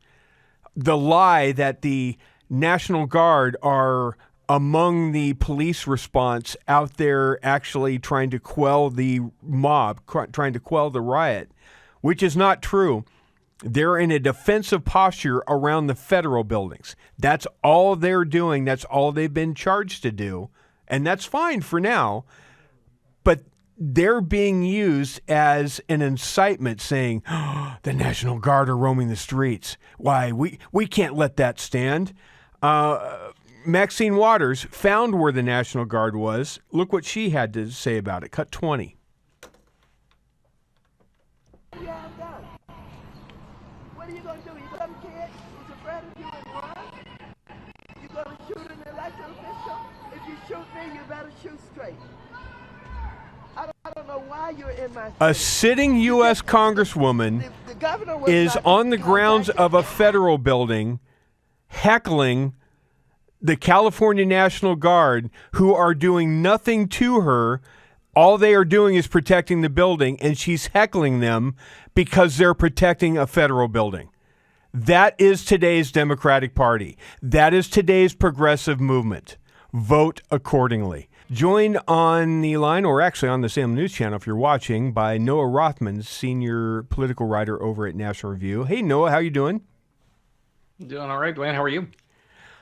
The lie that the National Guard are among the police response out there actually trying to quell the mob, trying to quell the riot, which is not true. They're in a defensive posture around the federal buildings. That's all they're doing. That's all they've been charged to do. And that's fine for now. But they're being used as an incitement saying, oh, the National Guard are roaming the streets. Why, we can't let that stand. Maxine Waters found where the National Guard was. Look what she had to say about it. Cut 20. What are you going to do? You some kid who's afraid of you and run? You going to shoot an elected official? If you shoot me, you better shoot straight. I don't know why you're in my state. A sitting U.S. Congresswoman is on the grounds of a federal building heckling the California National Guard, who are doing nothing to her. All they are doing is protecting the building, and she's heckling them because they're protecting a federal building. That is today's Democratic Party. That is today's progressive movement. Vote accordingly. Joined on the line, or actually on the Salem News Channel if you're watching, by Noah Rothman, senior political writer over at National Review. Hey, Noah, how you doing? Doing all right, Dwayne. How are you?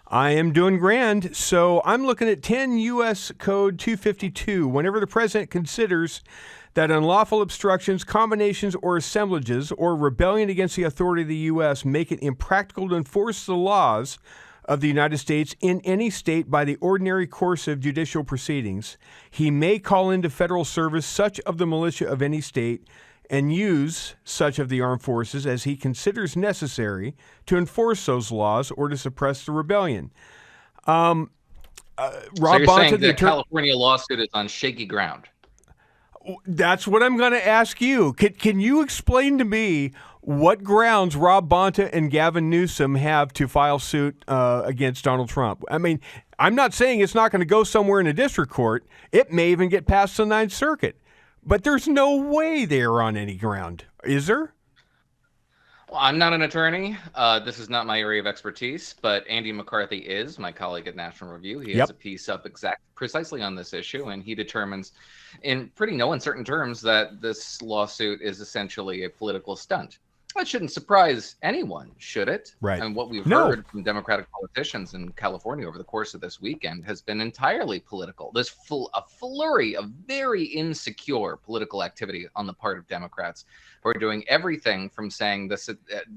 I am doing grand. So I'm looking at 10 U.S. Code 252. Whenever the president considers that unlawful obstructions, combinations, or assemblages, or rebellion against the authority of the U.S. make it impractical to enforce the laws of the United States in any state by the ordinary course of judicial proceedings, he may call into federal service such of the militia of any state and use such of the armed forces as he considers necessary to enforce those laws or to suppress the rebellion. Rob so you're saying the California lawsuit is on shaky ground? That's what I'm going to ask you. Can you explain to me what grounds Rob Bonta and Gavin Newsom have to file suit against Donald Trump? I mean, I'm not saying it's not going to go somewhere in a district court. It may even get past the Ninth Circuit. But there's no way they're on any ground, is there? Well, I'm not an attorney. This is not my area of expertise, but Andy McCarthy is my colleague at National Review. He has a piece up precisely on this issue, and he determines in pretty no uncertain terms that this lawsuit is essentially a political stunt. That shouldn't surprise anyone, should it? Right. And what we've heard from Democratic politicians in California over the course of this weekend has been entirely political. There's a flurry of very insecure political activity on the part of Democrats who are doing everything from saying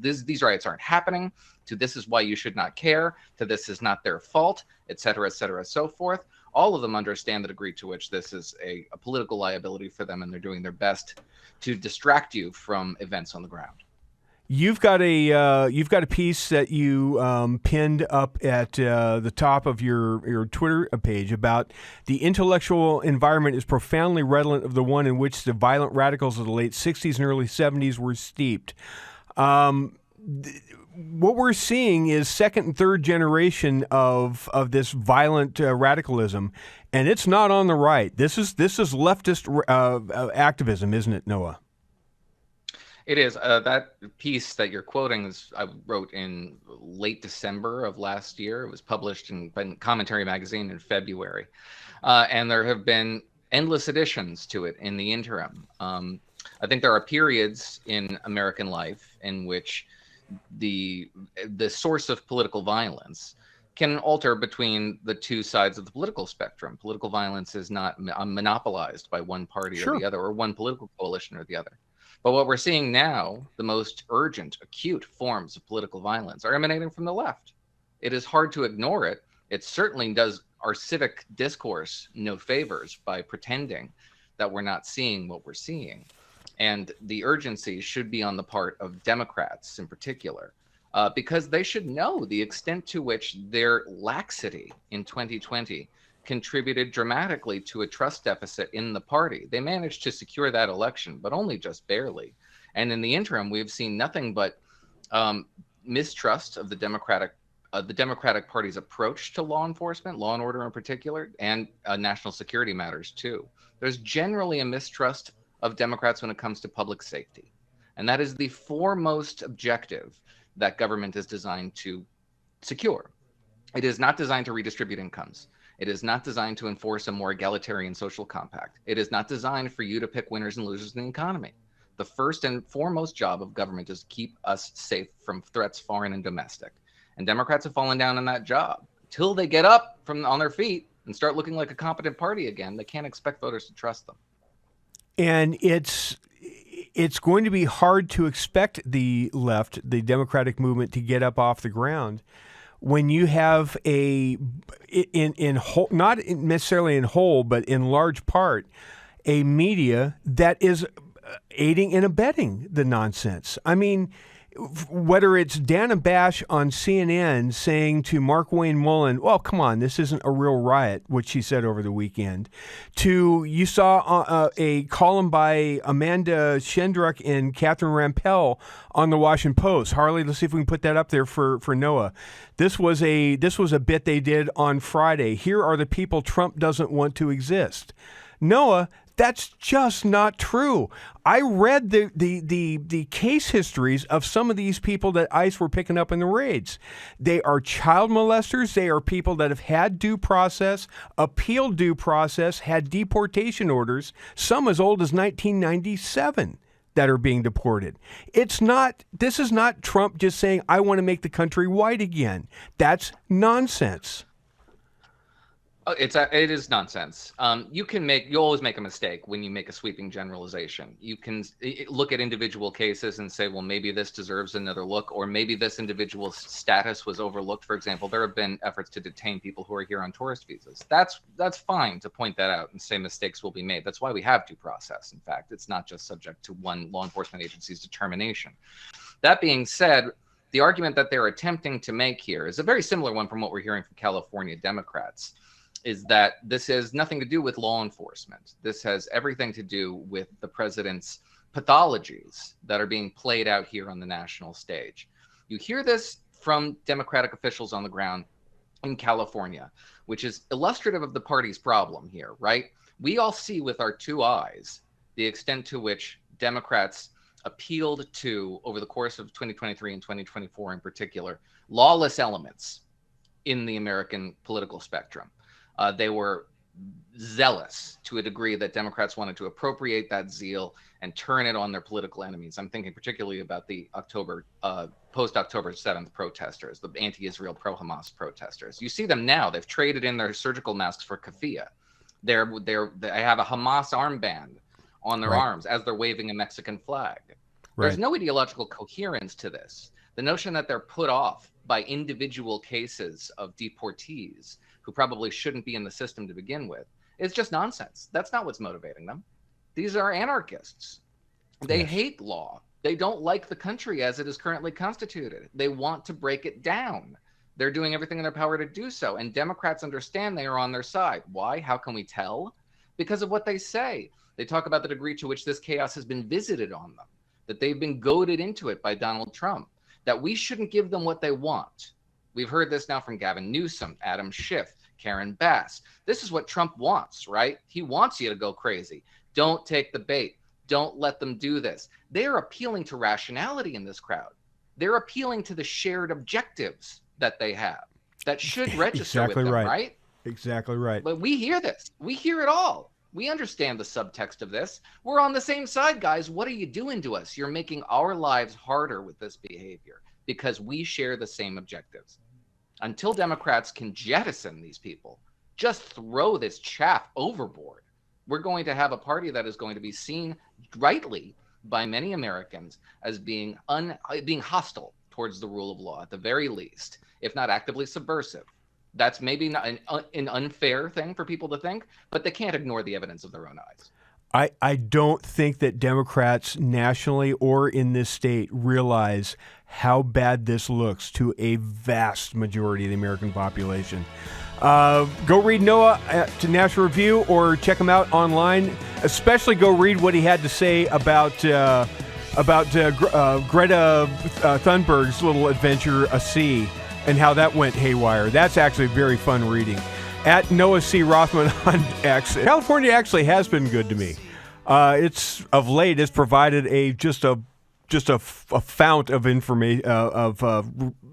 these riots aren't happening, to this is why you should not care, to this is not their fault, et cetera, so forth. All of them understand the degree to which this is a political liability for them, and they're doing their best to distract you from events on the ground. You've got a piece that you pinned up at the top of your Twitter page about the intellectual environment is profoundly redolent of the one in which the violent radicals of the late 60s and early 70s were steeped. What we're seeing is second and third generation of this violent radicalism, and it's not on the right. This is leftist activism, isn't it, Noah? It is. That piece that you're quoting I wrote in late December of last year. It was published in Commentary Magazine in February. And there have been endless additions to it in the interim. I think there are periods in American life in which the source of political violence can alter between the two sides of the political spectrum. Political violence is not monopolized by one party or the other, or one political coalition or the other. But what we're seeing now, the most urgent, acute forms of political violence are emanating from the left. It is hard to ignore it. It certainly does our civic discourse no favors by pretending that we're not seeing what we're seeing. And the urgency should be on the part of Democrats in particular, because they should know the extent to which their laxity in 2020 contributed dramatically to a trust deficit in the party. They managed to secure that election, but only just barely. And in the interim, we've seen nothing but mistrust of the Democratic Party's approach to law enforcement, law and order in particular, and national security matters too. There's generally a mistrust of Democrats when it comes to public safety. And that is the foremost objective that government is designed to secure. It is not designed to redistribute incomes. It is not designed to enforce a more egalitarian social compact. It is not designed for you to pick winners and losers in the economy. The first and foremost job of government is to keep us safe from threats, foreign and domestic. And Democrats have fallen down on that job. Until they get up on their feet and start looking like a competent party again, they can't expect voters to trust them. And it's going to be hard to expect the left, the Democratic movement, to get up off the ground when you have not necessarily in whole, but in large part, a media that is aiding and abetting the nonsense. I mean, whether it's Dana Bash on CNN saying to Mark Wayne Mullen, well, come on, this isn't a real riot, which she said over the weekend, to you saw a column by Amanda Shendruck and Catherine Rampell on the Washington Post. Harley, let's see if we can put that up there for Noah. This was a bit they did on Friday. Here are the people Trump doesn't want to exist. Noah, that's just not true. I read the case histories of some of these people that ICE were picking up in the raids. They are child molesters. They are people that have had due process, appealed due process, had deportation orders, some as old as 1997 that are being deported. This is not Trump just saying, I want to make the country white again. That's nonsense. It is nonsense. You always make a mistake when you make a sweeping generalization. You can look at individual cases and say, well, maybe this deserves another look, or maybe this individual's status was overlooked. For example, there have been efforts to detain people who are here on tourist visas. That's fine to point that out and say mistakes will be made. That's why we have due process. In fact, it's not just subject to one law enforcement agency's determination. That being said, the argument that they're attempting to make here is a very similar one from what we're hearing from California Democrats, is that this has nothing to do with law enforcement. This has everything to do with the president's pathologies that are being played out here on the national stage. You hear this from Democratic officials on the ground in California, which is illustrative of the party's problem here, right? We all see with our two eyes the extent to which Democrats appealed to, over the course of 2023 and 2024 in particular, lawless elements in the American political spectrum. They were zealous to a degree that Democrats wanted to appropriate that zeal and turn it on their political enemies. I'm thinking particularly about the post-October 7th protesters, the anti-Israel, pro-Hamas protesters. You see them now. They've traded in their surgical masks for keffiyeh. They have a Hamas armband on their arms as they're waving a Mexican flag. There's no ideological coherence to this. The notion that they're put off by individual cases of deportees who probably shouldn't be in the system to begin with is just nonsense. That's not what's motivating them. These are anarchists. They hate law. They don't like the country as it is currently constituted. They want to break it down. They're doing everything in their power to do so. And Democrats understand they are on their side. Why? How can we tell? Because of what they say. They talk about the degree to which this chaos has been visited on them, that they've been goaded into it by Donald Trump, that we shouldn't give them what they want. We've heard this now from Gavin Newsom, Adam Schiff, Karen Bass. This is what Trump wants, right? He wants you to go crazy. Don't take the bait. Don't let them do this. They're appealing to rationality in this crowd. They're appealing to the shared objectives that they have that should register with them, right? Exactly right. But we hear this. We hear it all. We understand the subtext of this. We're on the same side, guys. What are you doing to us? You're making our lives harder with this behavior because we share the same objectives. Until Democrats can jettison these people, just throw this chaff overboard, we're going to have a party that is going to be seen rightly by many Americans as being hostile towards the rule of law, at the very least, if not actively subversive. That's maybe not an unfair thing for people to think, but they can't ignore the evidence of their own eyes. I don't think that Democrats nationally or in this state realize how bad this looks to a vast majority of the American population. Go read Noah to National Review or check him out online. Especially go read what he had to say about Greta Thunberg's little adventure, A Sea, and how that went haywire. That's actually very fun reading. At Noah C. Rothman on X. California actually has been good to me. It's of late has provided just a fount of information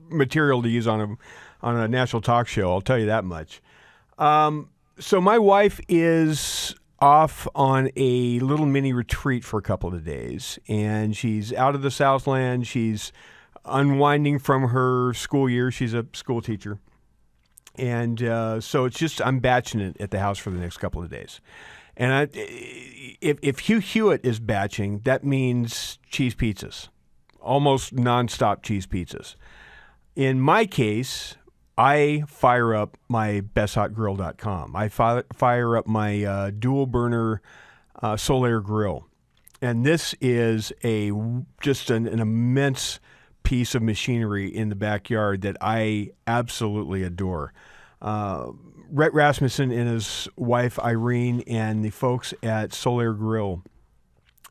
material to use on a national talk show. I'll tell you that much. So my wife is off on a little mini retreat for a couple of days, and she's out of the Southland. She's unwinding from her school year. She's a school teacher. And so it's just, I'm batching it at the house for the next couple of days. And if Hugh Hewitt is batching, that means cheese pizzas, almost nonstop cheese pizzas. In my case, I fire up my besthotgrill.com. I fire up my dual burner Solaire grill. And this is just an immense piece of machinery in the backyard that I absolutely adore. Rhett Rasmussen and his wife Irene and the folks at Solaire Grill,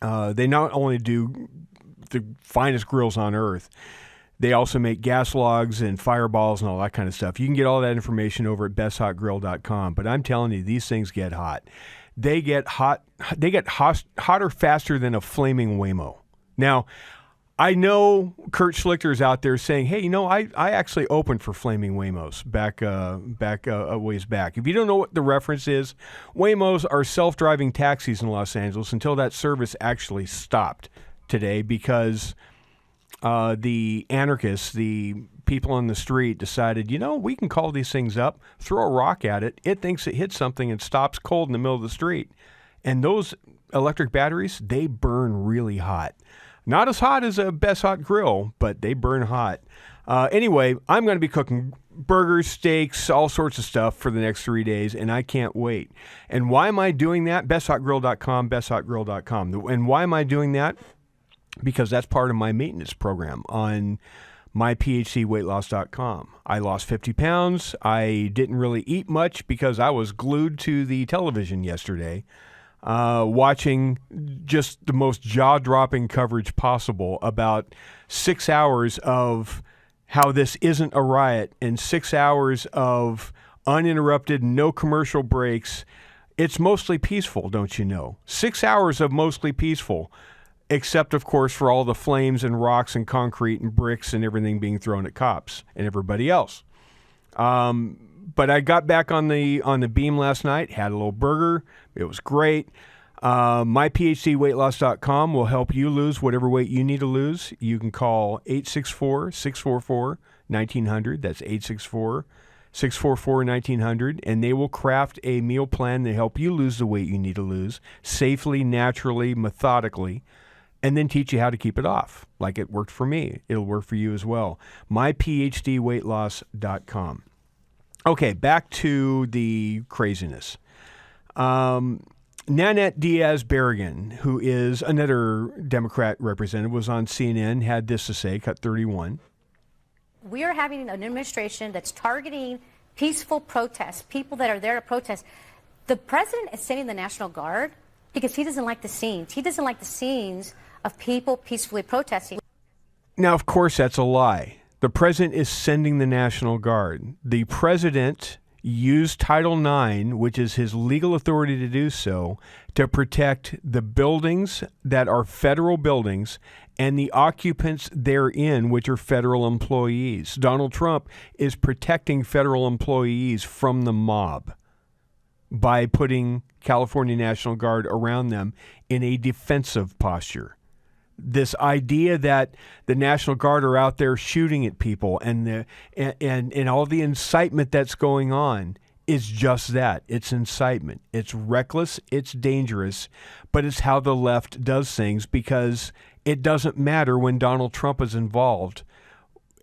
they not only do the finest grills on earth, they also make gas logs and fireballs and all that kind of stuff. You can get all that information over at besthotgrill.com. But I'm telling you, these things get hot. They get hot. They get hotter faster than a flaming Waymo. Now, I know Kurt Schlichter is out there saying, hey, I actually opened for Flaming Waymos back a ways back. If you don't know what the reference is, Waymos are self-driving taxis in Los Angeles until that service actually stopped today because the anarchists, the people on the street decided, we can call these things up, throw a rock at it. It thinks it hit something and stops cold in the middle of the street. And those electric batteries, they burn really hot. Not as hot as a Best Hot grill, but they burn hot. Anyway, I'm going to be cooking burgers, steaks, all sorts of stuff for the next 3 days, and I can't wait. And why am I doing that? besthotgrill.com, besthotgrill.com. And why am I doing that? Because that's part of my maintenance program on myphcweightloss.com. I lost 50 pounds. I didn't really eat much because I was glued to the television yesterday. Watching just the most jaw-dropping coverage possible about 6 hours of how this isn't a riot and 6 hours of uninterrupted, no commercial breaks. It's mostly peaceful, don't you know? 6 hours of mostly peaceful. except, of course, for all the flames and rocks and concrete and bricks and everything being thrown at cops and everybody else. But I got back on the beam last night, had a little burger. It was great. MyPhDweightloss.com will help you lose whatever weight you need to lose. You can call 864-644-1900. That's 864-644-1900. And they will craft a meal plan to help you lose the weight you need to lose safely, naturally, methodically, and then teach you how to keep it off. Like it worked for me. It'll work for you as well. MyPhDweightloss.com. Okay, back to the craziness. Nanette Diaz-Berrigan, who is another Democrat representative, was on CNN, had this to say, cut 31. We are having an administration that's targeting peaceful protests, people that are there to protest. The president is sending the National Guard because he doesn't like the scenes. He doesn't like the scenes of people peacefully protesting. Now, of course, that's a lie. The president is sending the National Guard. The president used Title IX, which is his legal authority to do so, to protect the buildings that are federal buildings and the occupants therein, which are federal employees. Donald Trump is protecting federal employees from the mob by putting California National Guard around them in a defensive posture. This idea that the National Guard are out there shooting at people and all the incitement that's going on is just that. It's incitement. It's reckless. It's dangerous. But it's how the left does things, because it doesn't matter when Donald Trump is involved.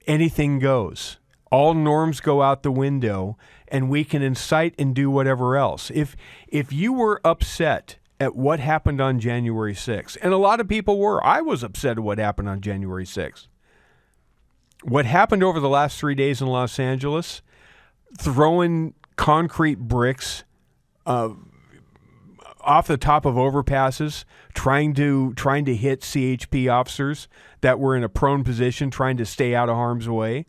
Anything goes. All norms go out the window, and we can incite and do whatever else. If you were upset at what happened on January 6th, and a lot of people were. I was upset at what happened on January 6th. What happened over the last 3 days in Los Angeles, throwing concrete bricks off the top of overpasses, trying to hit CHP officers that were in a prone position, trying to stay out of harm's way,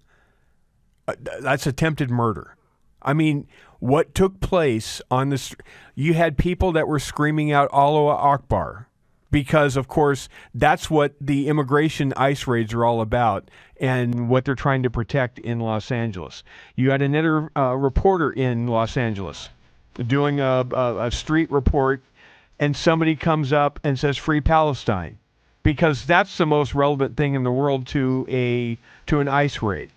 that's attempted murder. I mean, what took place on the you had people that were screaming out Allahu Akbar because, of course, that's what the immigration ICE raids are all about and what they're trying to protect in Los Angeles. You had another reporter in Los Angeles doing a street report, and somebody comes up and says, "Free Palestine," because that's the most relevant thing in the world to an ICE raid.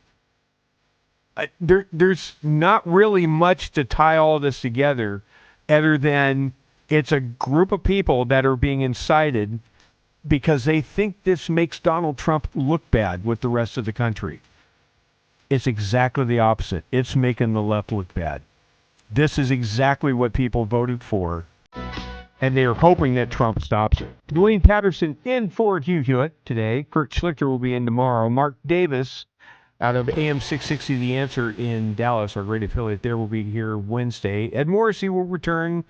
There's not really much to tie all of this together other than it's a group of people that are being incited because they think this makes Donald Trump look bad with the rest of the country. It's exactly the opposite. It's making the left look bad. This is exactly what people voted for, and they're hoping that Trump stops it. Dwayne Patterson in for Hugh Hewitt today. Kurt Schlichter will be in tomorrow. Mark Davis out of AM 660 The Answer in Dallas, our great affiliate there, will be here Wednesday. Ed Morrissey will return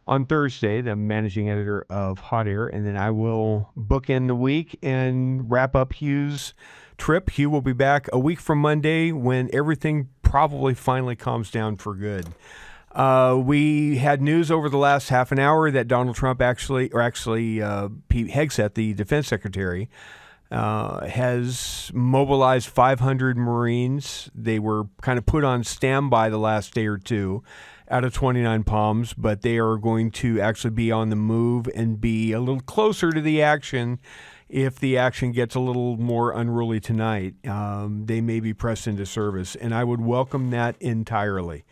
on Thursday, the managing editor of Hot Air, and then I will bookend the week and wrap up Hugh's trip. Hugh will be back a week from Monday when everything probably finally calms down for good. We had news over the last half an hour that Donald Trump Pete Hegseth, the defense secretary, has mobilized 500 Marines. They were kind of put on standby the last day or two out of 29 Palms, but they are going to actually be on the move and be a little closer to the action. If the action gets a little more unruly tonight, they may be pressed into service, and I would welcome that entirely.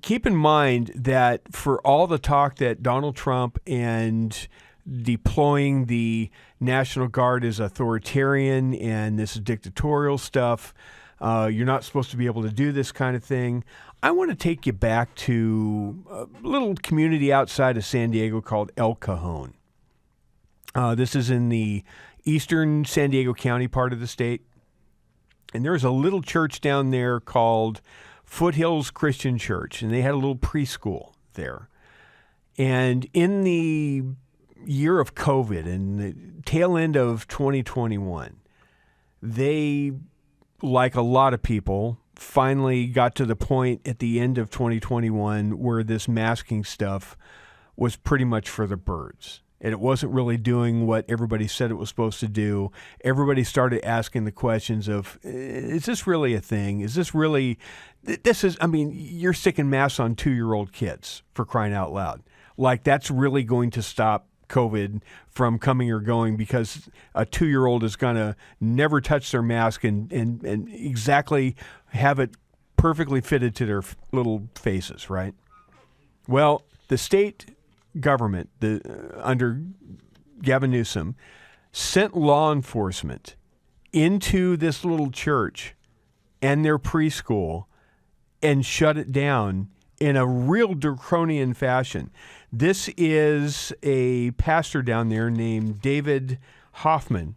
Keep in mind that for all the talk that Donald Trump and deploying the National Guard is authoritarian and this is dictatorial stuff, you're not supposed to be able to do this kind of thing. I want to take you back to a little community outside of San Diego called El Cajon. This is in the eastern San Diego County part of the state. And there's a little church down there called Foothills Christian Church, and they had a little preschool there. And in the year of COVID and the tail end of 2021, they, like a lot of people, finally got to the point at the end of 2021 where this masking stuff was pretty much for the birds. and it wasn't really doing what everybody said it was supposed to do. Everybody started asking the questions of, is this really a thing? Is this really, you're sticking masks on 2-year-old kids, for crying out loud. Like, that's really going to stop COVID from coming or going, because a 2-year-old is going to never touch their mask and exactly have it perfectly fitted to their little faces, right? Well, the state government, under Gavin Newsom, sent law enforcement into this little church and their preschool and shut it down in a real draconian fashion. This is a pastor down there named David Hoffman,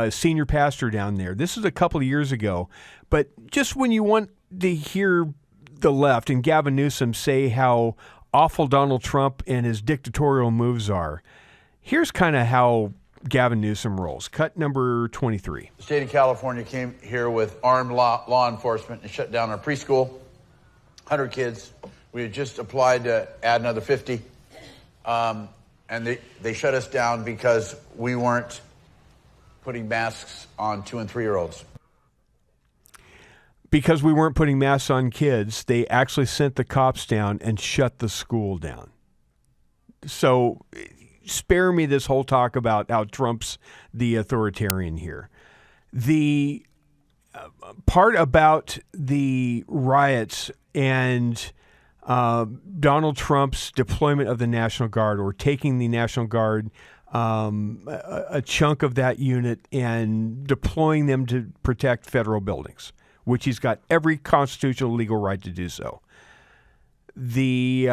senior pastor down there. This is a couple of years ago. But just when you want to hear the left and Gavin Newsom say how awful Donald Trump and his dictatorial moves are, here's kind of how Gavin Newsom rolls. Cut number 23. The state of California came here with armed law enforcement and shut down our preschool. 100 kids. We had just applied to add another 50. And they shut us down because we weren't putting masks on 2- and 3-year-olds. Because we weren't putting masks on kids, they actually sent the cops down and shut the school down. So spare me this whole talk about how Trump's the authoritarian here. The part about the riots and Donald Trump's deployment of the National Guard, or taking the National Guard, a chunk of that unit, and deploying them to protect federal buildings, which he's got every constitutional legal right to do so. The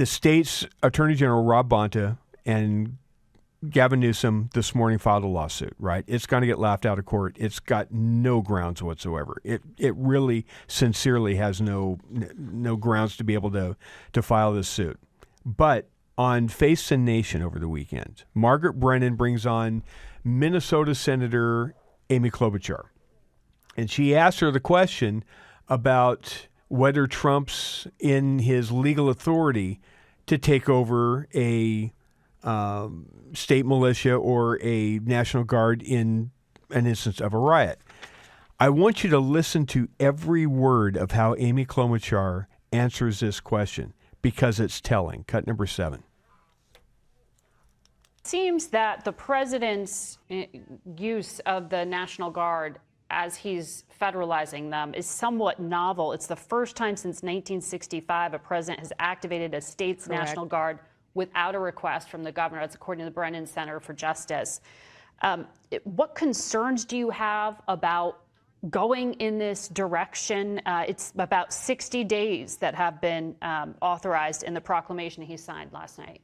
state's Attorney General, Rob Bonta, and Gavin Newsom this morning filed a lawsuit, right? It's going to get laughed out of court. It's got no grounds whatsoever. It really sincerely has no grounds to be able to file this suit. But on Face the Nation over the weekend, Margaret Brennan brings on Minnesota Senator Amy Klobuchar. And she asked her the question about whether Trump's in his legal authority to take over a state militia or a National Guard in an instance of a riot. I want you to listen to every word of how Amy Klobuchar answers this question, because it's telling. Cut number 7. It seems that the president's use of the National Guard as he's federalizing them is somewhat novel. It's the first time since 1965 a president has activated a state's National Guard without a request from the governor. That's according to the Brennan Center for Justice. What concerns do you have about going in this direction? It's about 60 days that have been authorized in the proclamation he signed last night.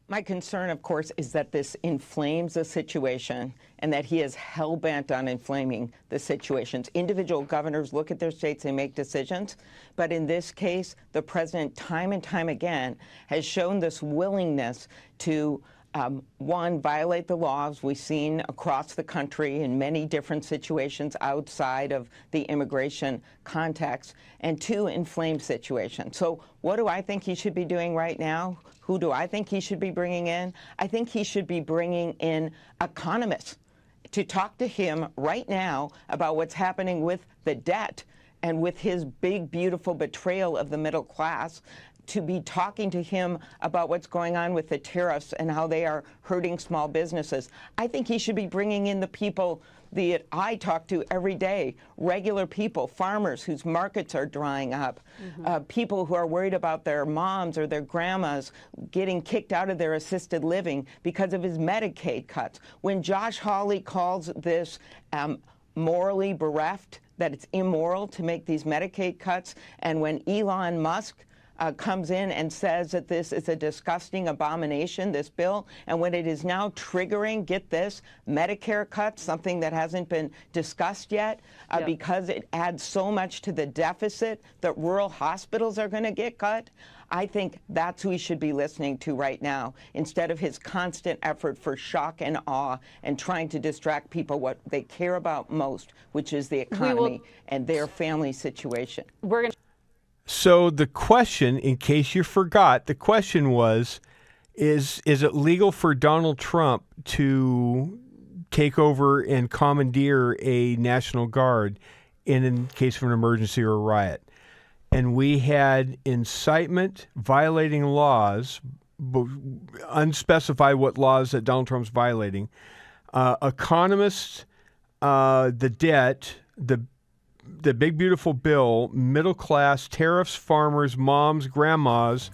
My concern, of course, is that this inflames the situation and that he is hell-bent on inflaming the situations. Individual governors look at their states and make decisions, but in this case, the president time and time again has shown this willingness to one, violate the laws we've seen across the country in many different situations outside of the immigration context, and 2, inflame situations. So what do I think he should be doing right now? Who do I think he should be bringing in? I think he should be bringing in economists to talk to him right now about what's happening with the debt and with his big, beautiful betrayal of the middle class, to be talking to him about what's going on with the tariffs and how they are hurting small businesses. I think he should be bringing in the people that I talk to every day, regular people, farmers whose markets are drying up, people who are worried about their moms or their grandmas getting kicked out of their assisted living because of his Medicaid cuts. When Josh Hawley calls this morally bereft, that it's immoral to make these Medicaid cuts, and when Elon Musk comes in and says that this is a disgusting abomination, this bill, and when it is now triggering, get this, Medicare cuts, something that hasn't been discussed yet, because it adds so much to the deficit that rural hospitals are going to get cut. I think that's who we should be listening to right now, instead of his constant effort for shock and awe and trying to distract people what they care about most, which is the economy and their family situation. We're going So the question, in case you forgot, the question was, is it legal for Donald Trump to take over and commandeer a National Guard in case of an emergency or a riot? And we had incitement, violating laws, unspecified what laws that Donald Trump's violating, economists, the debt, the big beautiful bill, middle class, tariffs, farmers, moms, grandmas,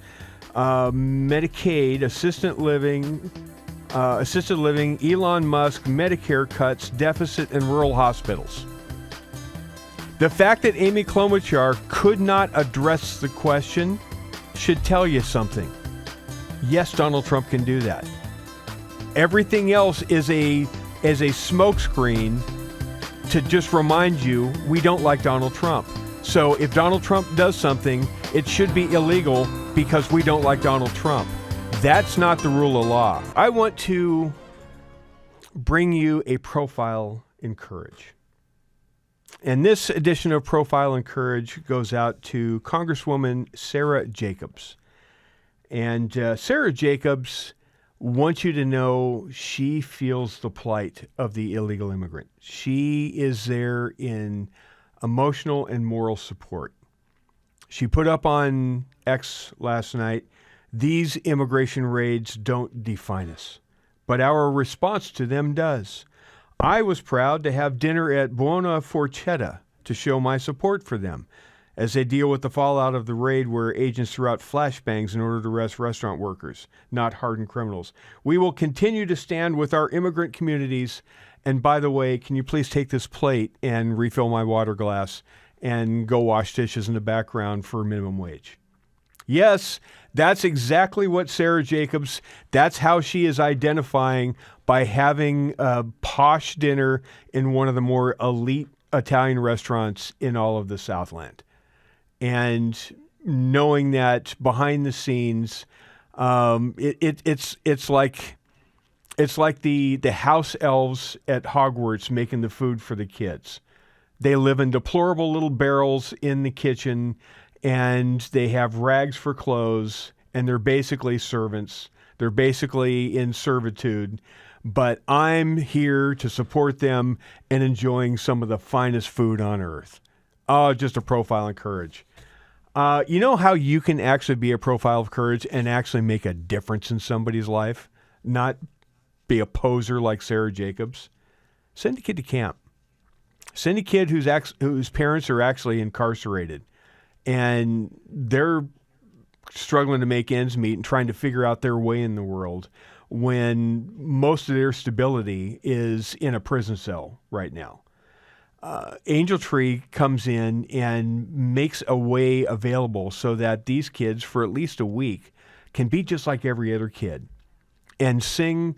Medicaid, assisted living, Elon Musk, Medicare cuts, deficit, and rural hospitals. The fact that Amy Klobuchar could not address the question should tell you something. Yes, Donald Trump can do that. Everything else is a smokescreen to just remind you we don't like Donald Trump. So if Donald Trump does something, it should be illegal because we don't like Donald Trump. That's not the rule of law. I want to bring you a Profile in Courage. And this edition of Profile in Courage goes out to Congresswoman Sarah Jacobs. And Sarah Jacobs wants you to know she feels the plight of the illegal immigrant. She is there in emotional and moral support. She put up on X last night, "These immigration raids don't define us, but our response to them does. I was proud to have dinner at Buona Forchetta to show my support for them as they deal with the fallout of the raid where agents threw out flashbangs in order to arrest restaurant workers, not hardened criminals. We will continue to stand with our immigrant communities. And by the way, can you please take this plate and refill my water glass and go wash dishes in the background for minimum wage?" Yes, that's exactly what Sarah Jacobs, that's how she is identifying by having a posh dinner in one of the more elite Italian restaurants in all of the Southland. And knowing that behind the scenes, it's like the house elves at Hogwarts making the food for the kids. They live in deplorable little barrels in the kitchen, and they have rags for clothes, and they're basically servants. They're basically in servitude. But I'm here to support them and enjoying some of the finest food on earth. Oh, just a profile in courage. You know how you can actually be a profile of courage and actually make a difference in somebody's life? Not be a poser like Sarah Jacobs. Send a kid to camp. Send a kid whose parents are actually incarcerated and they're struggling to make ends meet and trying to figure out their way in the world when most of their stability is in a prison cell right now. Angel Tree comes in and makes a way available so that these kids, for at least a week, can be just like every other kid and sing,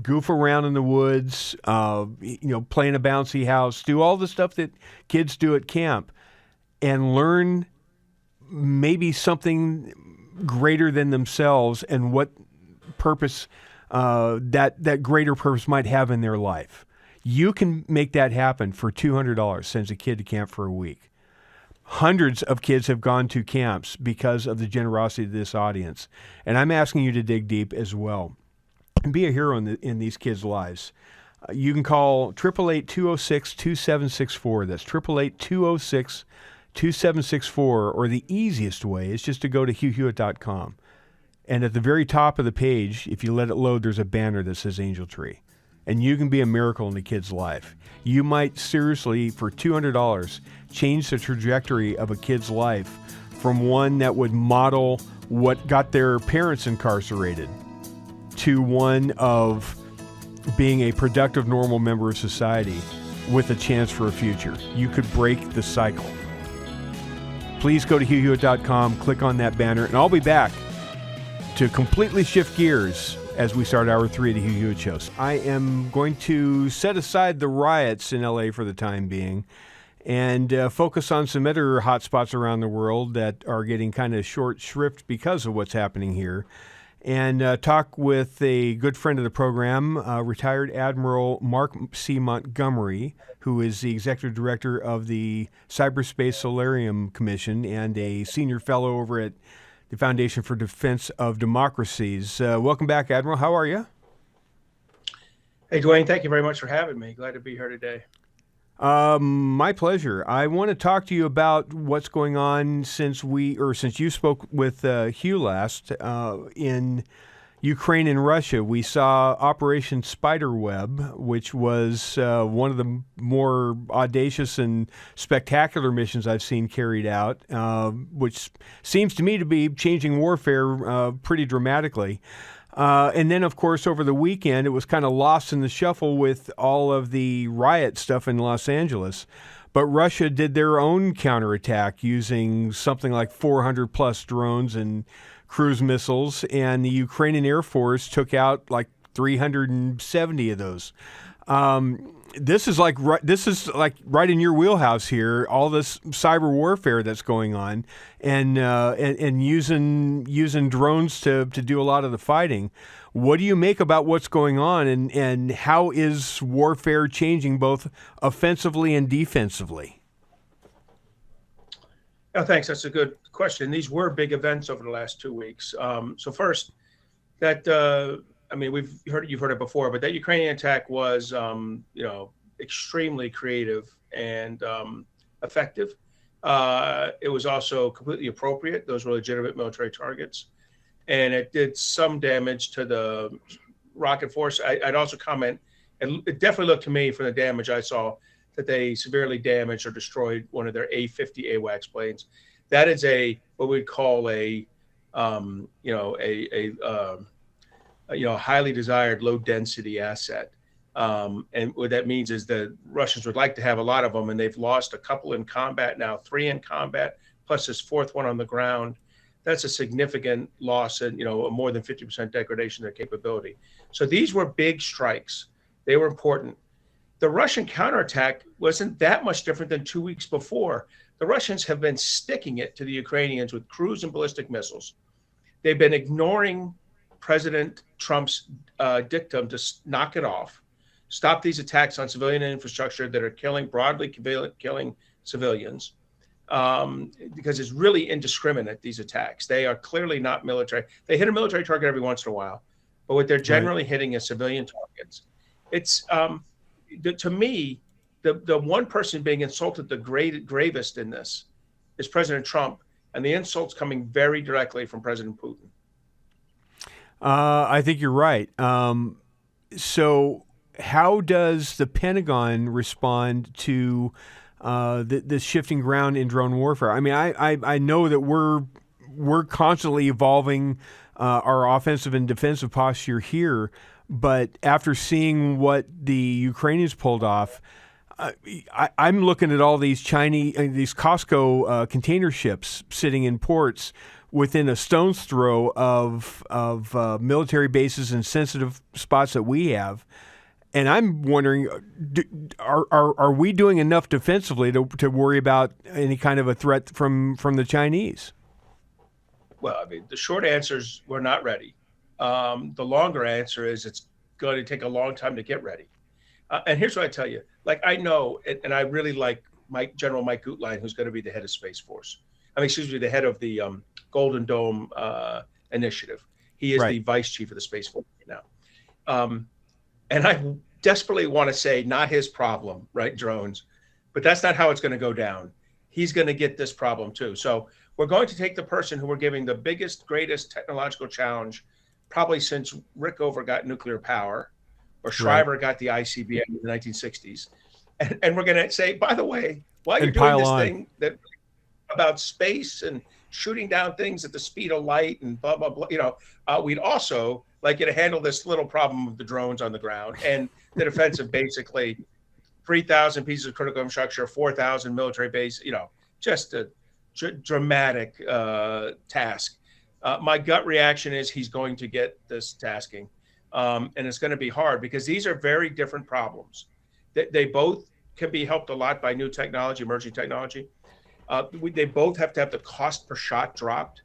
goof around in the woods, play in a bouncy house, do all the stuff that kids do at camp, and learn maybe something greater than themselves and what purpose that greater purpose might have in their life. You can make that happen for $200, sends a kid to camp for a week. Hundreds of kids have gone to camps because of the generosity of this audience. And I'm asking you to dig deep as well and be a hero in these kids' lives. You can call 888-206-2764. That's 888-206-2764. Or the easiest way is just to go to HughHewitt.com. And at the very top of the page, if you let it load, there's a banner that says Angel Tree. And you can be a miracle in a kid's life. You might seriously, for $200, change the trajectory of a kid's life from one that would model what got their parents incarcerated to one of being a productive, normal member of society with a chance for a future. You could break the cycle. Please go to HughHewitt.com, click on that banner, and I'll be back to completely shift gears as we start Hour 3 of the Hugh Hewitt Show. I am going to set aside the riots in L.A. for the time being and focus on some other hot spots around the world that are getting kind of short shrift because of what's happening here. and talk with a good friend of the program, retired Admiral Mark C. Montgomery, who is the executive director of the Cyberspace Solarium Commission and a senior fellow over at the Foundation for Defense of Democracies. Welcome back, Admiral. How are you? Hey, Dwayne, thank you very much for having me. Glad to be here today. My pleasure. I want to talk to you about what's going on since you spoke with Hugh last in Ukraine and Russia. We saw Operation Spiderweb, which was one of the more audacious and spectacular missions I've seen carried out, which seems to me to be changing warfare pretty dramatically. And then, of course, over the weekend, it was kind of lost in the shuffle with all of the riot stuff in Los Angeles. But Russia did their own counterattack using something like 400 plus drones and cruise missiles, and the Ukrainian Air Force took out like 370 of those. This is like right in your wheelhouse here. All this cyber warfare that's going on, and using drones to do a lot of the fighting. What do you make about what's going on, and how is warfare changing both offensively and defensively? Oh, thanks. That's a good question. These were big events over the last 2 weeks. So first, that you've heard it before, but that Ukrainian attack was extremely creative and effective. It was also completely appropriate. Those were legitimate military targets, and it did some damage to the rocket force. I'd also comment, and it definitely looked to me from the damage I saw that they severely damaged or destroyed one of their A-50 AWACS planes. That is what we'd call a highly desired low density asset. And what that means is the Russians would like to have a lot of them, and they've lost a couple in combat now, 3 in combat, plus this 4th one on the ground. That's a significant loss and, a more than 50% degradation of their capability. So these were big strikes. They were important. The Russian counterattack wasn't that much different than 2 weeks before. The Russians have been sticking it to the Ukrainians with cruise and ballistic missiles. They've been ignoring President Trump's dictum to knock it off, stop these attacks on civilian infrastructure that are broadly killing civilians, because it's really indiscriminate, these attacks. They are clearly not military. They hit a military target every once in a while, but what they're generally hitting is civilian targets. It's, to me, the one person being insulted the gravest in this is President Trump, and the insult's coming very directly from President Putin. I think you're right. So how does the Pentagon respond to this shifting ground in drone warfare? I mean, I know that we're constantly evolving our offensive and defensive posture here, but after seeing what the Ukrainians pulled off, I'm looking at all these these Costco container ships sitting in ports within a stone's throw of military bases and sensitive spots that we have. And I'm wondering, are we doing enough defensively to worry about any kind of a threat from the Chinese? Well, I mean, the short answer is we're not ready. The longer answer is it's going to take a long time to get ready. And here's what I tell you. Like, I know, and I really like General Mike Gutlein, who's going to be the head of Space Force. The head of the Golden Dome initiative. He is the vice chief of the Space Force right now. And I desperately want to say not his problem, right, drones, but that's not how it's going to go down. He's going to get this problem too. So we're going to take the person who we're giving the biggest, greatest technological challenge probably since Rickover got nuclear power or Shriver got the ICBM in the 1960s. And we're going to say, by the way, while you're doing this thing about space and shooting down things at the speed of light and blah, blah, blah, we'd also like you to handle this little problem of the drones on the ground and the defense of basically 3,000 pieces of critical infrastructure, 4,000 military base, just a dramatic task. My gut reaction is he's going to get this tasking. And it's going to be hard because these are very different problems. They both can be helped a lot by new technology, emerging technology. They both have to have the cost per shot dropped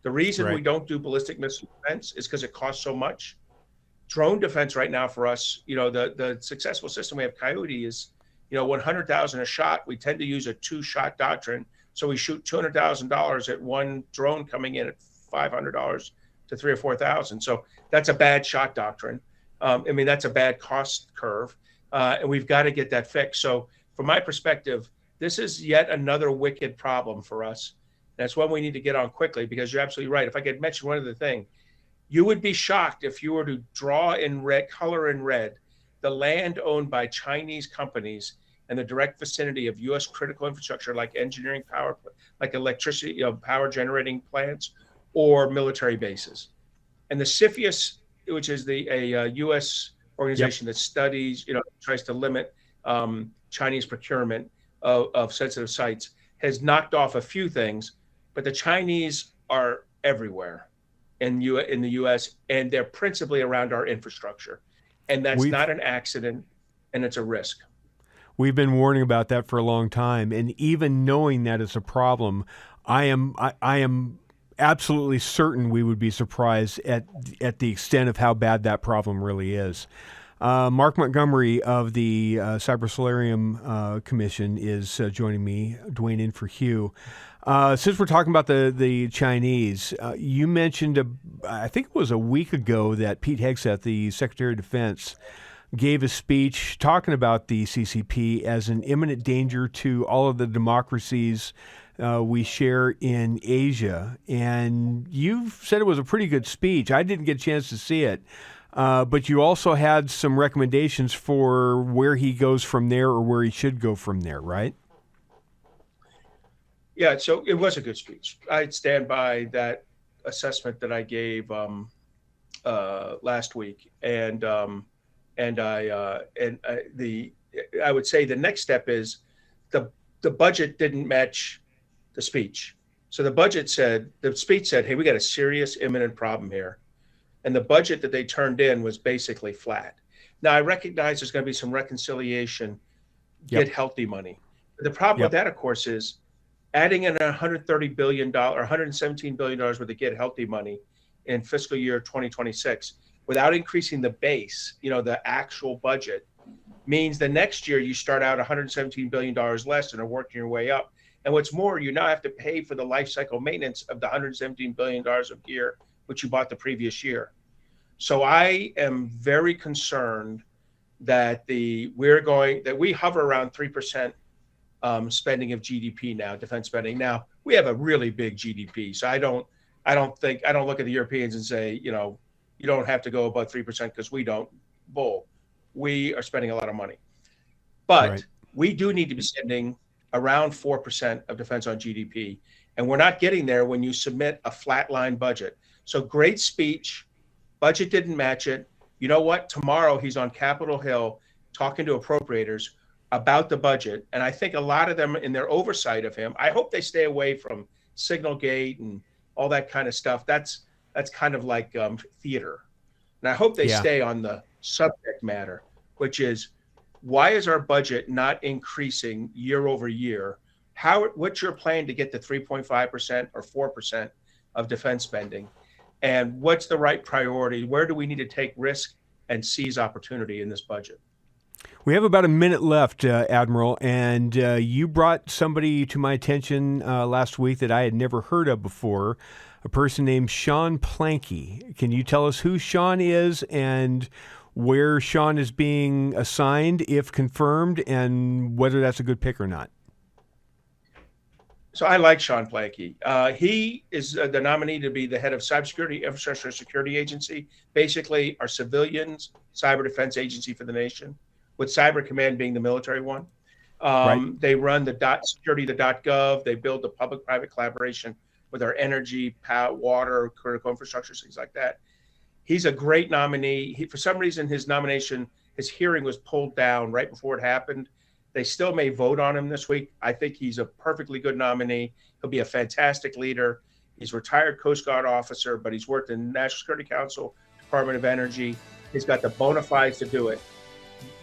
The reason we Right. don't do ballistic missile defense is because it costs so much. Drone defense right now for us, the successful system we have, Coyote, is, 100,000 a shot. We tend to use a 2-shot doctrine. So we shoot $200,000 at one drone coming in at $500 to $3,000 or $4,000. So that's a bad shot doctrine. That's a bad cost curve. And we've got to get that fixed. So from my perspective, this is yet another wicked problem for us. That's one we need to get on quickly, because you're absolutely right. If I could mention one other thing, you would be shocked if you were to draw in red, color in red, the land owned by Chinese companies in the direct vicinity of U.S. critical infrastructure, like engineering power, like electricity, power generating plants, or military bases. And the CFIUS, which is a U.S. organization that studies, tries to limit Chinese procurement of sensitive sites, has knocked off a few things, but the Chinese are everywhere in the U.S., and they're principally around our infrastructure. And that's not an accident, and it's a risk. We've been warning about that for a long time, and even knowing that it's a problem, I am absolutely certain we would be surprised at the extent of how bad that problem really is. Mark Montgomery of the Cyber Solarium Commission is joining me, Dwayne in for Hugh. Since we're talking about the Chinese, you mentioned, I think it was a week ago, that Pete Hegseth, the Secretary of Defense, gave a speech talking about the CCP as an imminent danger to all of the democracies we share in Asia. And you said it was a pretty good speech. I didn't get a chance to see it. But you also had some recommendations for where he goes from there, or where he should go from there, right? Yeah, so it was a good speech. I'd stand by that assessment that I gave last week, I would say the next step is the budget didn't match the speech. So the speech said, hey, we got a serious imminent problem here. And the budget that they turned in was basically flat. Now, I recognize there's going to be some reconciliation, get healthy money. The problem with that, of course, is adding in $130 billion or $117 billion worth of get healthy money in fiscal year 2026 without increasing the base, the actual budget, means the next year you start out $117 billion less and are working your way up. And what's more, you now have to pay for the life cycle maintenance of the $117 billion of gear which you bought the previous year. So I am very concerned that we hover around 3% spending of GDP now, defense spending. Now we have a really big GDP, so I don't look at the Europeans and say, you don't have to go above 3% because we don't. Bull. We are spending a lot of money, but we do need to be spending around 4% of defense on GDP, and we're not getting there when you submit a flatline budget. So great speech, budget didn't match it. You know what? Tomorrow he's on Capitol Hill talking to appropriators about the budget. And I think a lot of them in their oversight of him, I hope they stay away from Signalgate and all that kind of stuff. That's kind of like theater. And I hope they stay on the subject matter, which is, why is our budget not increasing year over year? What's your plan to get to 3.5% or 4% of defense spending? And what's the right priority? Where do we need to take risk and seize opportunity in this budget? We have about a minute left, Admiral, and you brought somebody to my attention last week that I had never heard of before, a person named Sean Planky. Can you tell us who Sean is and where Sean is being assigned, if confirmed, and whether that's a good pick or not? So I like Sean Planky. He is the nominee to be the head of Cybersecurity Infrastructure Security Agency, basically our civilians cyber defense agency for the nation, with Cyber Command being the military one. They run the .security.gov. They build the public-private collaboration with our energy, power, water, critical infrastructure, things like that. He's a great nominee. For some reason, his hearing was pulled down right before it happened. They still may vote on him this week. I think he's a perfectly good nominee. He'll be a fantastic leader. He's a retired Coast Guard officer, but he's worked in the National Security Council, Department of Energy. He's got the bona fides to do it.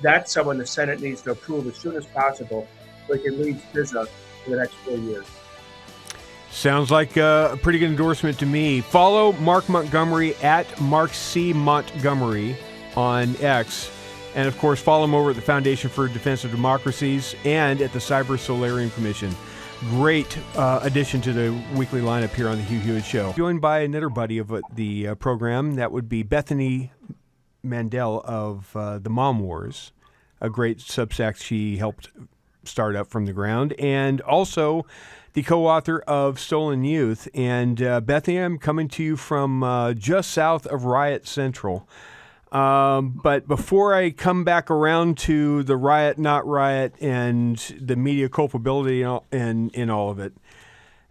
That's someone the Senate needs to approve as soon as possible so he can lead CISA for the next 4 years. Sounds like a pretty good endorsement to me. Follow Mark Montgomery at Mark C. Montgomery on X. And, of course, follow him over at the Foundation for Defense of Democracies and at the Cyber Solarium Commission. Great addition to the weekly lineup here on the Hugh Hewitt Show. Joined by another buddy of the program. That would be Bethany Mandel of the Mom Wars, a great Substack she helped start up from the ground, and also the co-author of Stolen Youth. And Bethany, I'm coming to you from just south of Riot Central. But before I come back around to the riot, not riot, and the media culpability in all of it,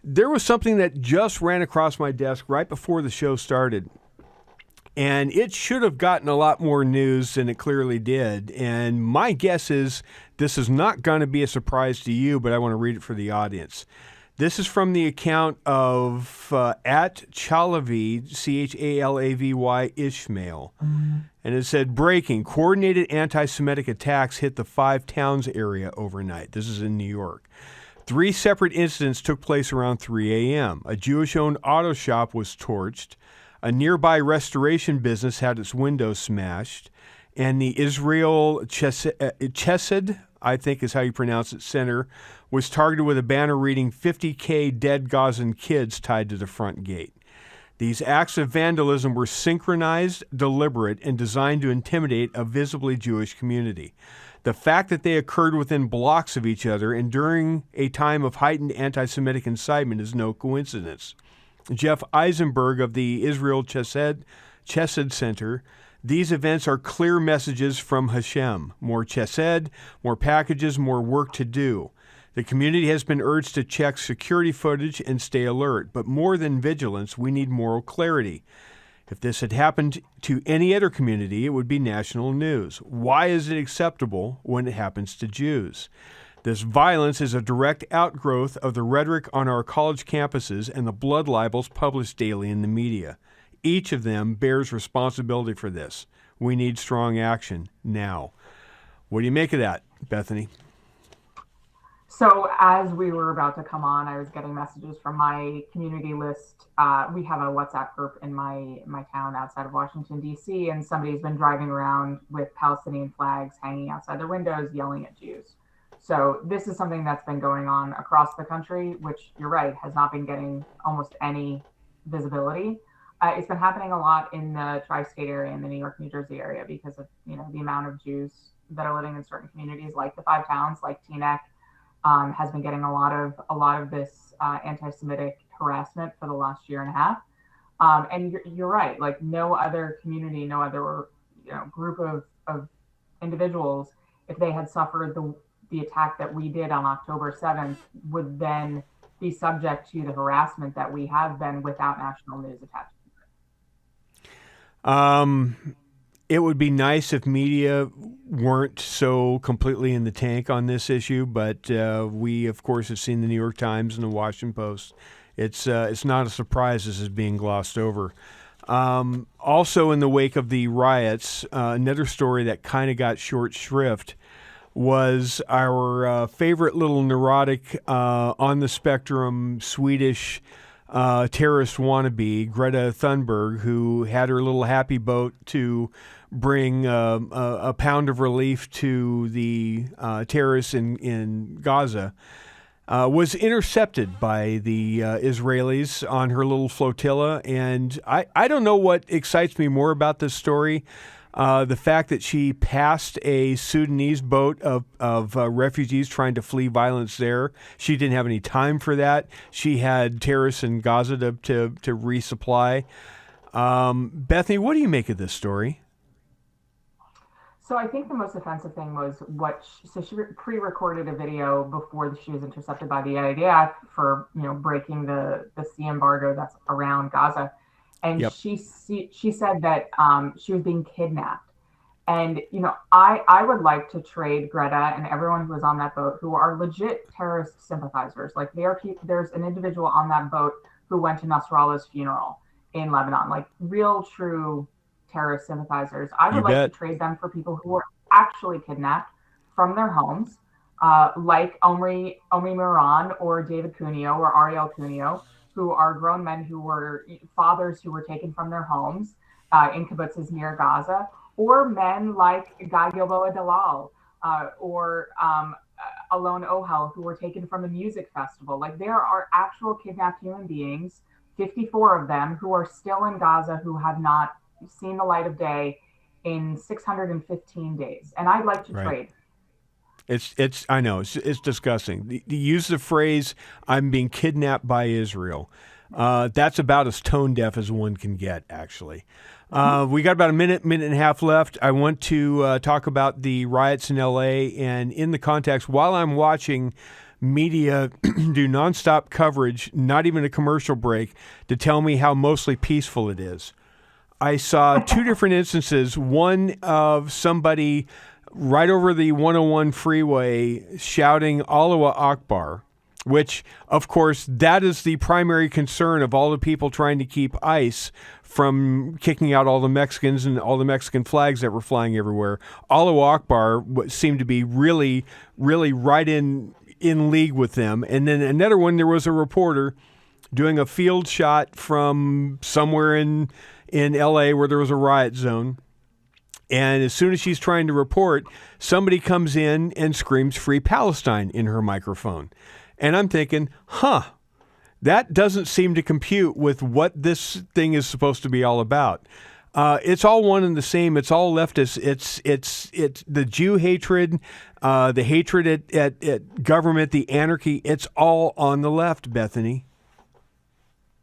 there was something that just ran across my desk right before the show started. And it should have gotten a lot more news than it clearly did. And my guess is this is not going to be a surprise to you, but I want to read it for the audience. This is from the account of at Chalavy, Chalavy Ishmael. And it said, breaking, coordinated anti-Semitic attacks hit the Five Towns area overnight. This is in New York. 3 separate incidents took place around 3 a.m. A Jewish-owned auto shop was torched. A nearby restoration business had its windows smashed. And the Israel Chesed, I think is how you pronounce it, center, was targeted with a banner reading 50K dead Gazan kids tied to the front gate. These acts of vandalism were synchronized, deliberate, and designed to intimidate a visibly Jewish community. The fact that they occurred within blocks of each other and during a time of heightened anti-Semitic incitement is no coincidence. Jeff Eisenberg of the Israel Chesed Center, these events are clear messages from Hashem. More Chesed, more packages, more work to do. The community has been urged to check security footage and stay alert, but more than vigilance, we need moral clarity. If this had happened to any other community, it would be national news. Why is it acceptable when it happens to Jews? This violence is a direct outgrowth of the rhetoric on our college campuses and the blood libels published daily in the media. Each of them bears responsibility for this. We need strong action now. What do you make of that, Bethany? So as we were about to come on, I was getting messages from my community list. We have a WhatsApp group in my town outside of Washington, D.C., and somebody's been driving around with Palestinian flags hanging outside their windows, yelling at Jews. So this is something that's been going on across the country, which, you're right, has not been getting almost any visibility. It's been happening a lot in the tri-state area, in the New York, New Jersey area, because of the amount of Jews that are living in certain communities, like the Five Towns, like Teaneck, has been getting a lot of this anti-Semitic harassment for the last year and a half. And you're right, like no other community, no other group of individuals, if they had suffered the attack that we did on October 7th, would then be subject to the harassment that we have been without national news attached. It would be nice if media weren't so completely in the tank on this issue, but we, of course, have seen the New York Times and the Washington Post. It's not a surprise this is being glossed over. Also, in the wake of the riots, another story that kind of got short shrift was our favorite little neurotic, on the spectrum Swedish terrorist wannabe, Greta Thunberg, who had her little happy boat to bring a pound of relief to the terrorists in Gaza, was intercepted by the Israelis on her little flotilla. And I don't know what excites me more about this story. The fact that she passed a Sudanese boat of refugees trying to flee violence there. She didn't have any time for that. She had terrorists in Gaza to resupply. Bethany, what do you make of this story? So I think the most offensive thing was so she pre-recorded a video before she was intercepted by the IDF for breaking the sea embargo that's around Gaza. And Yep. she said that she was being kidnapped. And, I would like to trade Greta and everyone who was on that boat who are legit terrorist sympathizers. Like there's an individual on that boat who went to Nasrallah's funeral in Lebanon, like real, true terrorist sympathizers. I would like to trade them for people who were actually kidnapped from their homes, like Omri Moran or David Cuneo or Ariel Cuneo, who are grown men who were fathers who were taken from their homes in kibbutzes near Gaza, or men like Guy Gilboa Dalal or Alon Ohel, who were taken from a music festival. Like, there are actual kidnapped human beings, 54 of them, who are still in Gaza, who have not seen the light of day in 615 days. And I'd like to trade. I know it's disgusting. The use of the phrase "I'm being kidnapped by Israel." That's about as tone deaf as one can get, actually. We got about a minute and a half left. I want to talk about the riots in L.A. and in the context, while I'm watching media do nonstop coverage, not even a commercial break, to tell me how mostly peaceful it is. I saw two different instances, one of somebody right over the 101 freeway shouting Allahu Akbar, which, of course, that is the primary concern of all the people trying to keep ICE from kicking out all the Mexicans and all the Mexican flags that were flying everywhere. Allahu Akbar seemed to be really, really right in league with them. And then another one, there was a reporter doing a field shot from somewhere in L.A. where there was a riot zone. And as soon as she's trying to report, somebody comes in and screams "Free Palestine" in her microphone. And I'm thinking, that doesn't seem to compute with what this thing is supposed to be all about. It's all one and the same. It's all leftist. It's the Jew hatred, the hatred at government, the anarchy. It's all on the left, Bethany.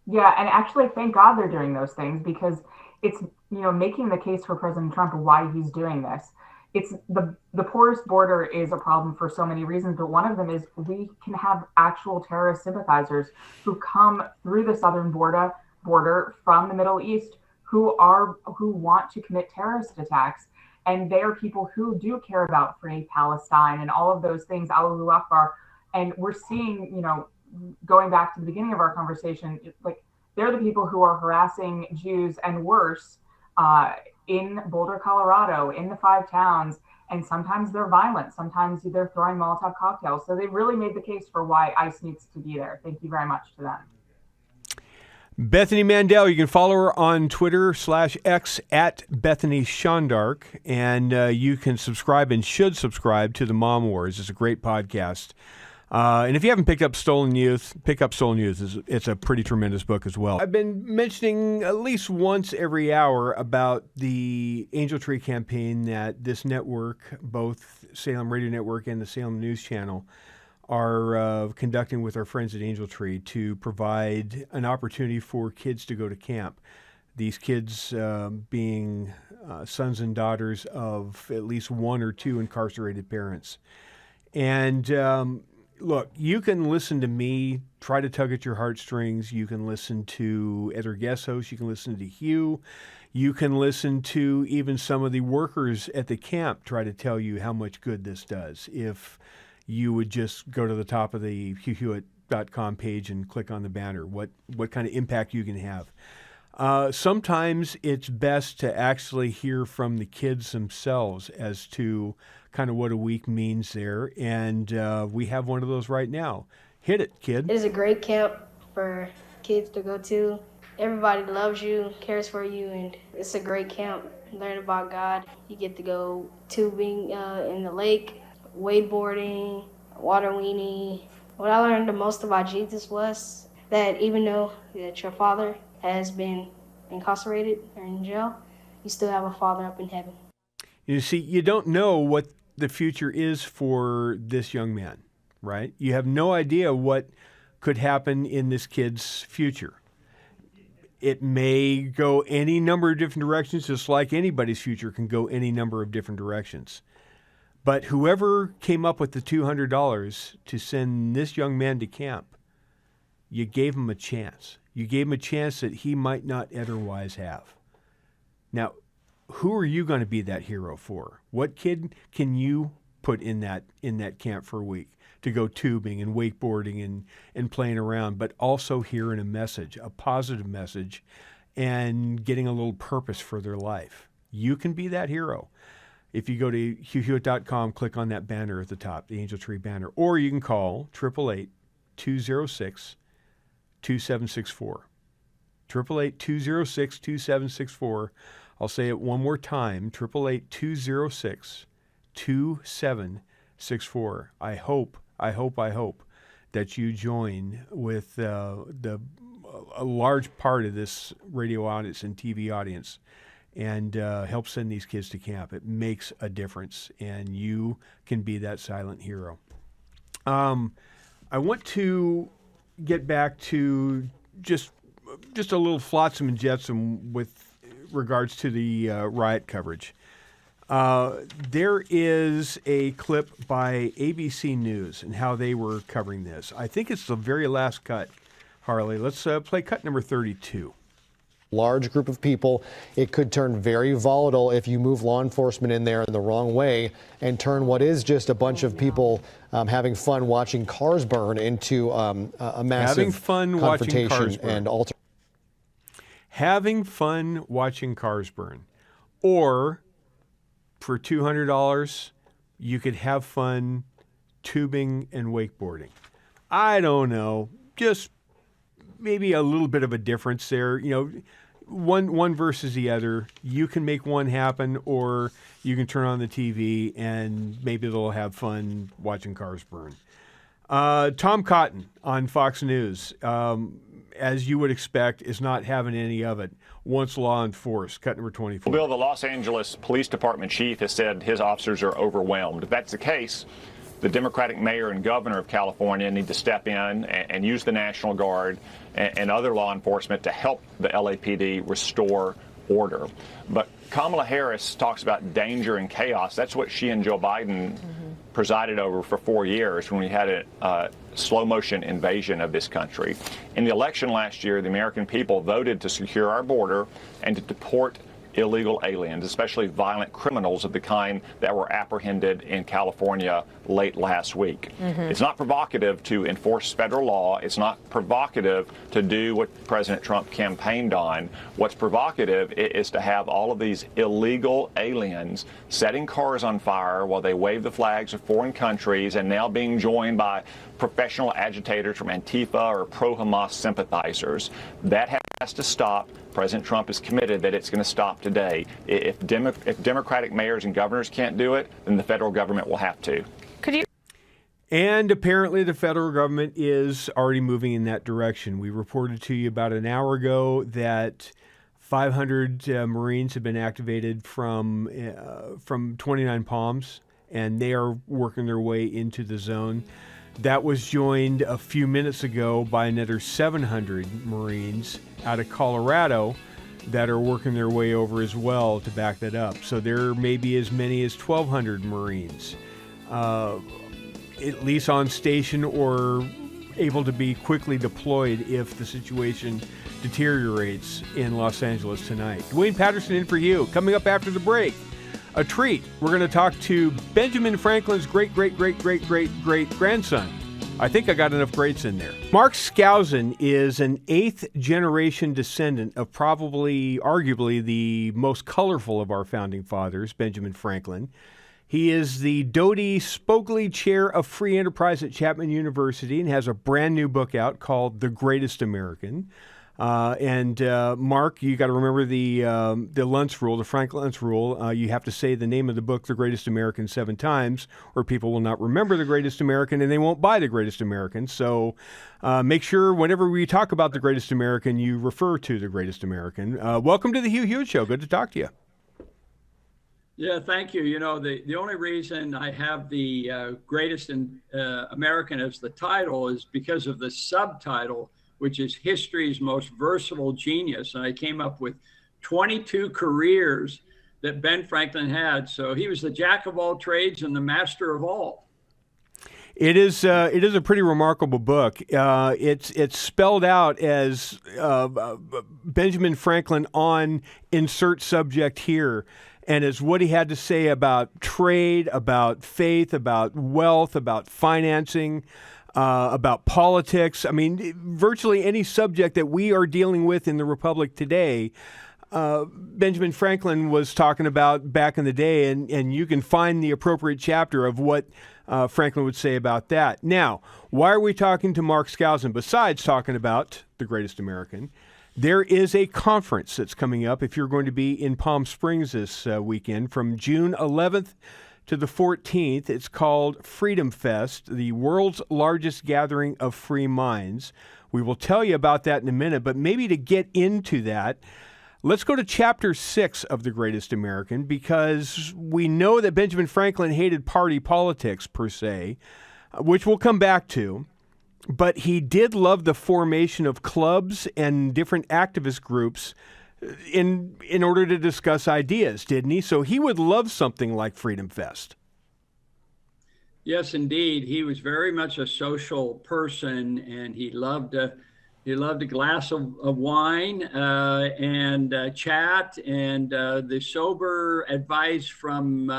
Yeah, and actually, thank God they're doing those things, because it's, making the case for President Trump why he's doing this. It's the porous border is a problem for so many reasons, but one of them is we can have actual terrorist sympathizers who come through the southern border from the Middle East who want to commit terrorist attacks, and they are people who do care about free Palestine and all of those things, Allahu Akbar. And we're seeing, going back to the beginning of our conversation, like, they're the people who are harassing Jews and worse in Boulder, Colorado, in the 5 towns, and sometimes they're violent. Sometimes they're throwing Molotov cocktails. So they really made the case for why ICE needs to be there. Thank you very much to them. Bethany Mandel, you can follow her on Twitter /X at Bethany Shondark, and you can subscribe and should subscribe to the Mom Wars. It's a great podcast. And if you haven't picked up Stolen Youth, pick up Stolen Youth. It's a pretty tremendous book as well. I've been mentioning at least once every hour about the Angel Tree campaign that this network, both Salem Radio Network and the Salem News Channel, are conducting with our friends at Angel Tree to provide an opportunity for kids to go to camp. These kids being sons and daughters of at least one or two incarcerated parents. And look, you can listen to me try to tug at your heartstrings. You can listen to other guest hosts. You can listen to Hugh. You can listen to even some of the workers at the camp try to tell you how much good this does. If you would just go to the top of the HughHewitt.com page and click on the banner, what kind of impact you can have. Sometimes it's best to actually hear from the kids themselves as to kind of what a week means there. And we have one of those right now. Hit it, kid. It is a great camp for kids to go to. Everybody loves you, cares for you, and it's a great camp. Learn about God. You get to go tubing in the lake, wakeboarding, water weenie. What I learned the most about Jesus was that even though that your father has been incarcerated or in jail, you still have a father up in heaven. You see, you don't know what the future is for this young man, right? You have no idea what could happen in this kid's future. It may go any number of different directions, just like anybody's future can go any number of different directions. But whoever came up with the $200 to send this young man to camp, you gave him a chance. You gave him a chance that he might not otherwise have. Now, who are you going to be that hero for? What kid can you put in that camp for a week to go tubing and wakeboarding and playing around, but also hearing a message, a positive message, and getting a little purpose for their life? You can be that hero. If you go to HughHewitt.com, click on that banner at the top, the Angel Tree banner, or you can call 888-206-2764. 888-206-2764. I'll say it one more time, 888-206-2764. I hope that you join with a large part of this radio audience and TV audience and help send these kids to camp. It makes a difference, and you can be that silent hero. I want to get back to just a little flotsam and jetsam with regards to the riot coverage. There is a clip by ABC News and how they were covering this. I think it's the very last cut, Harley. Let's play cut number 32. Large group of people. It could turn very volatile if you move law enforcement in there in the wrong way and turn what is just a bunch of people having fun watching cars burn into a massive confrontation and alter. Having fun watching cars burn. Or for $200, you could have fun tubing and wakeboarding. I don't know. Just maybe a little bit of a difference there. You know, one versus the other. You can make one happen, or you can turn on the TV and maybe they'll have fun watching cars burn. Tom Cotton on Fox News, as you would expect, is not having any of it once law enforced. Cut number 24. Bill, the Los Angeles Police Department chief has said his officers are overwhelmed. If that's the case, the Democratic mayor and governor of California need to step in and use the National Guard and other law enforcement to help the LAPD restore order. But Kamala Harris talks about danger and chaos. That's what she and Joe Biden presided over for 4 years when we had a slow motion invasion of this country. In the election last year, the American people voted to secure our border and to deport illegal aliens, especially violent criminals of the kind that were apprehended in California late last week. It's not provocative to enforce federal law. It's not provocative to do what President Trump campaigned on. What's provocative is to have all of these illegal aliens setting cars on fire while they wave the flags of foreign countries and now being joined by professional agitators from Antifa or pro-Hamas sympathizers. That has to stop. President Trump is committed that it's going to stop today. If Democratic mayors and governors can't do it, then the federal government will have to. And apparently the federal government is already moving in that direction. We reported to you about an hour ago that 500 Marines have been activated from 29 Palms, and they are working their way into the zone. That was joined a few minutes ago by another 700 Marines out of Colorado that are working their way over as well to back that up. So there may be as many as 1,200 Marines, at least on station or able to be quickly deployed if the situation deteriorates in Los Angeles tonight. Dwayne Patterson in for you. Coming up after the break, a treat. We're going to talk to Benjamin Franklin's great-great-great-great-great-grandson. I think I got enough greats in there. Mark Skousen is an 8th-generation descendant of arguably the most colorful of our founding fathers, Benjamin Franklin. He is the Doty Spogley Chair of Free Enterprise at Chapman University and has a brand new book out called The Greatest American. Mark, you got to remember the Luntz rule, the Frank Luntz rule. You have to say the name of the book, The Greatest American, 7 times, or people will not remember The Greatest American and they won't buy The Greatest American. So make sure whenever we talk about The Greatest American, you refer to The Greatest American. Welcome to the Hugh Hewitt Show. Good to talk to you. Yeah, thank you. You know, the only reason I have the Greatest American as the title is because of the subtitle, which is History's Most Versatile Genius. And I came up with 22 careers that Ben Franklin had. So he was the jack of all trades and the master of all. It is a pretty remarkable book. It's spelled out as Benjamin Franklin on insert subject here. And it's what he had to say about trade, about faith, about wealth, about financing, about politics. I mean, virtually any subject that we are dealing with in the Republic today, Benjamin Franklin was talking about back in the day, and you can find the appropriate chapter of what Franklin would say about that. Now, why are we talking to Mark Skousen? Besides talking about The Greatest American, there is a conference that's coming up if you're going to be in Palm Springs this weekend from June 11th to the 14th. It's called Freedom Fest, the world's largest gathering of free minds. We will tell you about that in a minute, but maybe to get into that, let's go to Chapter 6 of The Greatest American, because we know that Benjamin Franklin hated party politics per se, which we'll come back to, but he did love the formation of clubs and different activist groups in order to discuss ideas, didn't he? So he would love something like Freedom Fest. Yes, indeed. He was very much a social person, and he loved a glass of wine and chat and the sober advice from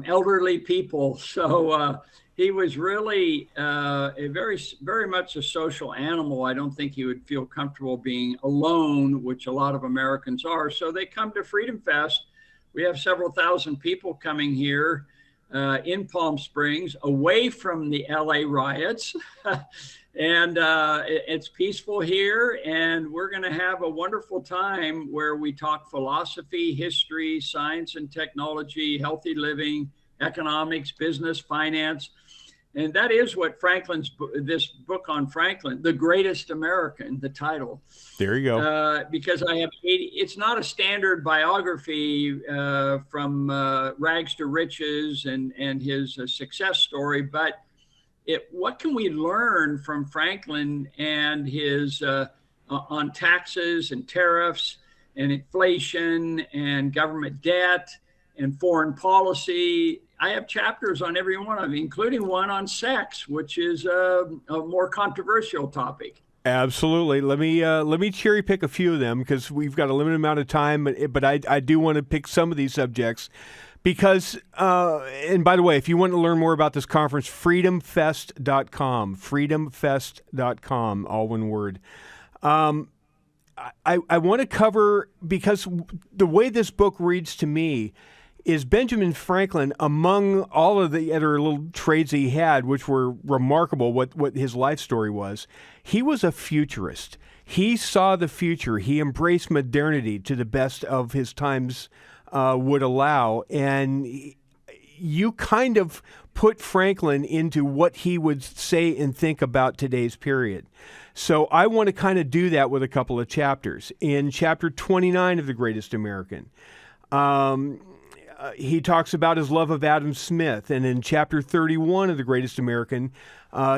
elderly people. So he was really a very much a social animal. I don't think he would feel comfortable being alone, which a lot of Americans are. So they come to Freedom Fest. We have several thousand people coming here in Palm Springs, away from the LA riots. And it's peaceful here, and we're going to have a wonderful time where we talk philosophy, history, science and technology, healthy living, economics, business, finance. And that is what this book on Franklin, The Greatest American, the title. There you go. Because I have it's not a standard biography from rags to riches and his success story, but what can we learn from Franklin and his on taxes and tariffs and inflation and government debt and foreign policy? I have chapters on every one of them, including one on sex, which is a more controversial topic. Absolutely. Let me cherry pick a few of them because we've got a limited amount of time, but I do want to pick some of these subjects because, and by the way, if you want to learn more about this conference, freedomfest.com, freedomfest.com, all one word. I want to cover, because the way this book reads to me is Benjamin Franklin, among all of the other little trades he had, which were remarkable, what his life story was, he was a futurist. He saw the future. He embraced modernity to the best of his times would allow. And you kind of put Franklin into what he would say and think about today's period. So I want to kind of do that with a couple of chapters. In chapter 29 of The Greatest American, he talks about his love of Adam Smith. And in chapter 31 of The Greatest American,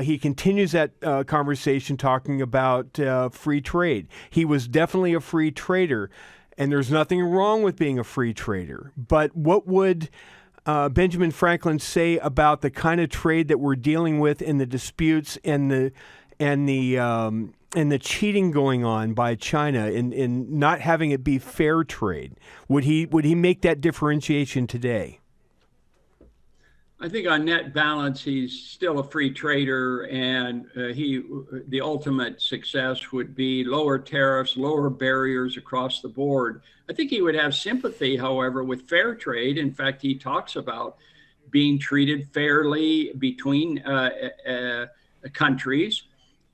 he continues that conversation talking about free trade. He was definitely a free trader, and there's nothing wrong with being a free trader. But what would Benjamin Franklin say about the kind of trade that we're dealing with in the disputes and the cheating going on by China in not having it be fair trade? Would he make that differentiation today? I think on net balance, he's still a free trader, and the ultimate success would be lower tariffs, lower barriers across the board. I think he would have sympathy, however, with fair trade. In fact, he talks about being treated fairly between countries.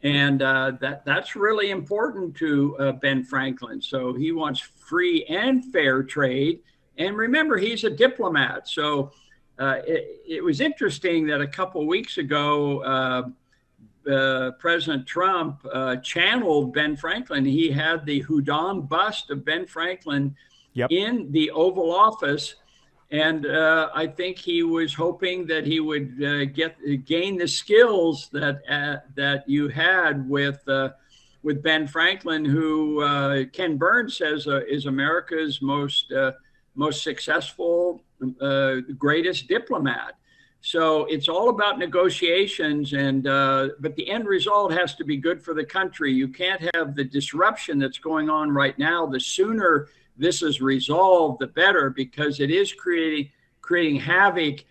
And that's really important to Ben Franklin. So he wants free and fair trade. And remember, he's a diplomat. So it was interesting that a couple weeks ago, President Trump channeled Ben Franklin. He had the Houdon bust of Ben Franklin in the Oval Office. And I think he was hoping that he would gain the skills that you had with Ben Franklin, who Ken Burns says is America's most successful, greatest diplomat. So it's all about negotiations, but the end result has to be good for the country. You can't have the disruption that's going on right now. The sooner this is resolved, the better, because it is creating havoc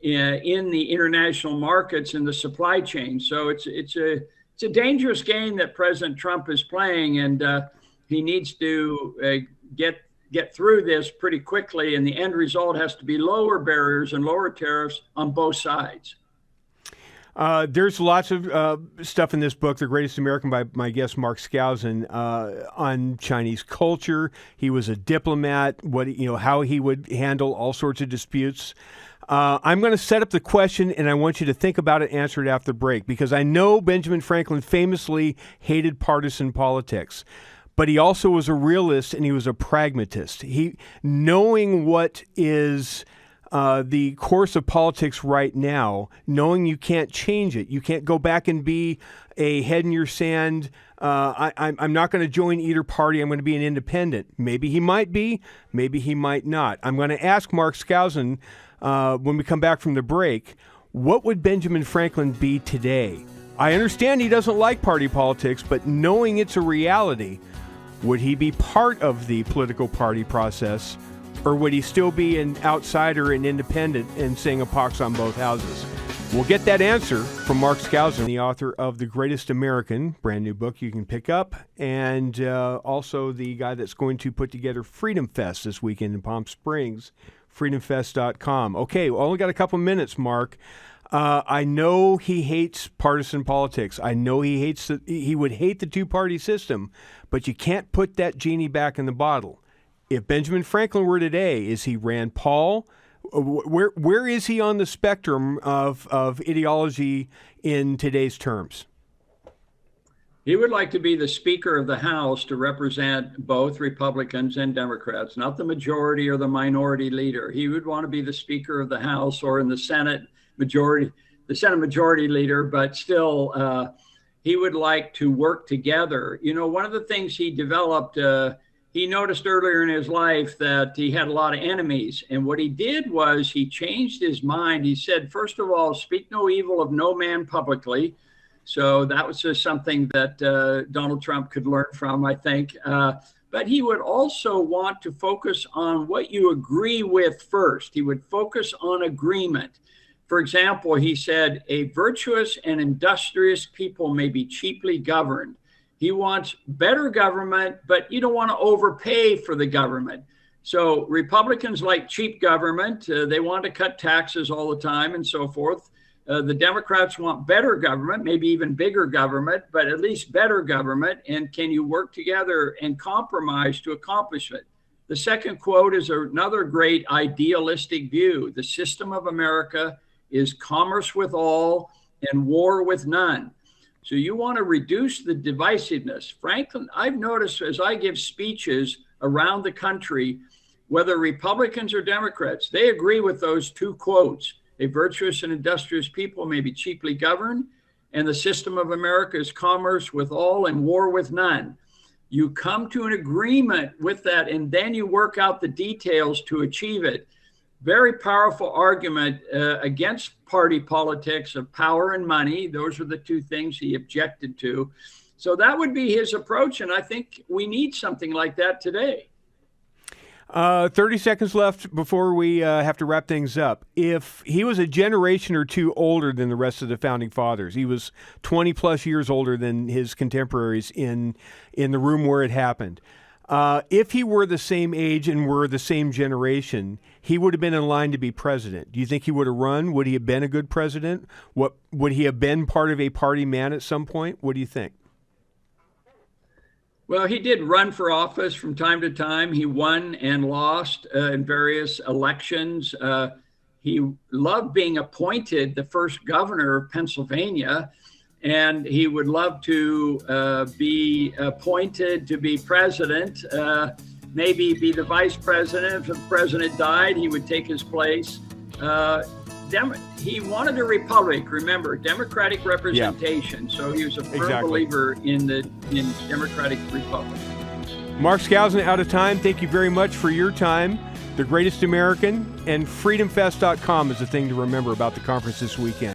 in the international markets and the supply chain. So it's a dangerous game that President Trump is playing, and he needs to get through this pretty quickly, and the end result has to be lower barriers and lower tariffs on both sides. There's lots of stuff in this book, The Greatest American, by my guest Mark Skousen, on Chinese culture. He was a diplomat, how he would handle all sorts of disputes. I'm going to set up the question, and I want you to think about it, answer it after the break, because I know Benjamin Franklin famously hated partisan politics, but he also was a realist and he was a pragmatist. Knowing what is the course of politics right now, knowing you can't change it, you can't go back and be a head in your sand. I'm not going to join either party. I'm going to be an independent. Maybe he might be, maybe he might not. I'm going to ask Mark Skousen when we come back from the break, what would Benjamin Franklin be today? I understand he doesn't like party politics, but knowing it's a reality, would he be part of the political party process, or would he still be an outsider and independent and saying a pox on both houses? We'll get that answer from Mark Skousen, the author of The Greatest American, brand new book you can pick up, and also the guy that's going to put together Freedom Fest this weekend in Palm Springs, freedomfest.com. Okay, well, only got a couple minutes, Mark. I know he hates partisan politics. I know he would hate the two-party system, but you can't put that genie back in the bottle. If Benjamin Franklin were today, is he Rand Paul? Where is he on the spectrum of ideology in today's terms? He would like to be the Speaker of the House to represent both Republicans and Democrats, not the majority or the minority leader. He would want to be the Speaker of the House, or in the Senate majority leader, but still he would like to work together. One of the things he developed, he noticed earlier in his life that he had a lot of enemies. And what he did was he changed his mind. He said, first of all, speak no evil of no man publicly. So that was just something that Donald Trump could learn from, I think. But he would also want to focus on what you agree with first. He would focus on agreement. For example, he said, a virtuous and industrious people may be cheaply governed. He wants better government, but you don't want to overpay for the government. So Republicans like cheap government. They want to cut taxes all the time and so forth. The Democrats want better government, maybe even bigger government, but at least better government. And can you work together and compromise to accomplish it? The second quote is another great idealistic view. The system of America is commerce with all and war with none. So you want to reduce the divisiveness. Franklin, I've noticed as I give speeches around the country, whether Republicans or Democrats, they agree with those two quotes. A virtuous and industrious people may be cheaply governed, and the system of America is commerce with all and war with none. You come to an agreement with that, and then you work out the details to achieve it. Very powerful argument against party politics of power and money. Those are the two things he objected to. So that would be his approach, and I think we need something like that today. 30 seconds left before we have to wrap things up. If he was a generation or two older than the rest of the founding fathers, he was 20 plus years older than his contemporaries in the room where it happened. If he were the same age and were the same generation, he would have been in line to be president. Do you think he would have run? Would he have been a good president? Would he have been part of a party man at some point? What do you think? Well, he did run for office from time to time. He won and lost in various elections. He loved being appointed the first governor of Pennsylvania, and he would love to be appointed to be president, maybe be the vice president. If the president died, he would take his place. He wanted a republic, remember, democratic representation. Yeah. So he was a firm believer in democratic republic. Mark Skousen, out of time. Thank you very much for your time. The Greatest American and freedomfest.com is the thing to remember about the conference this weekend.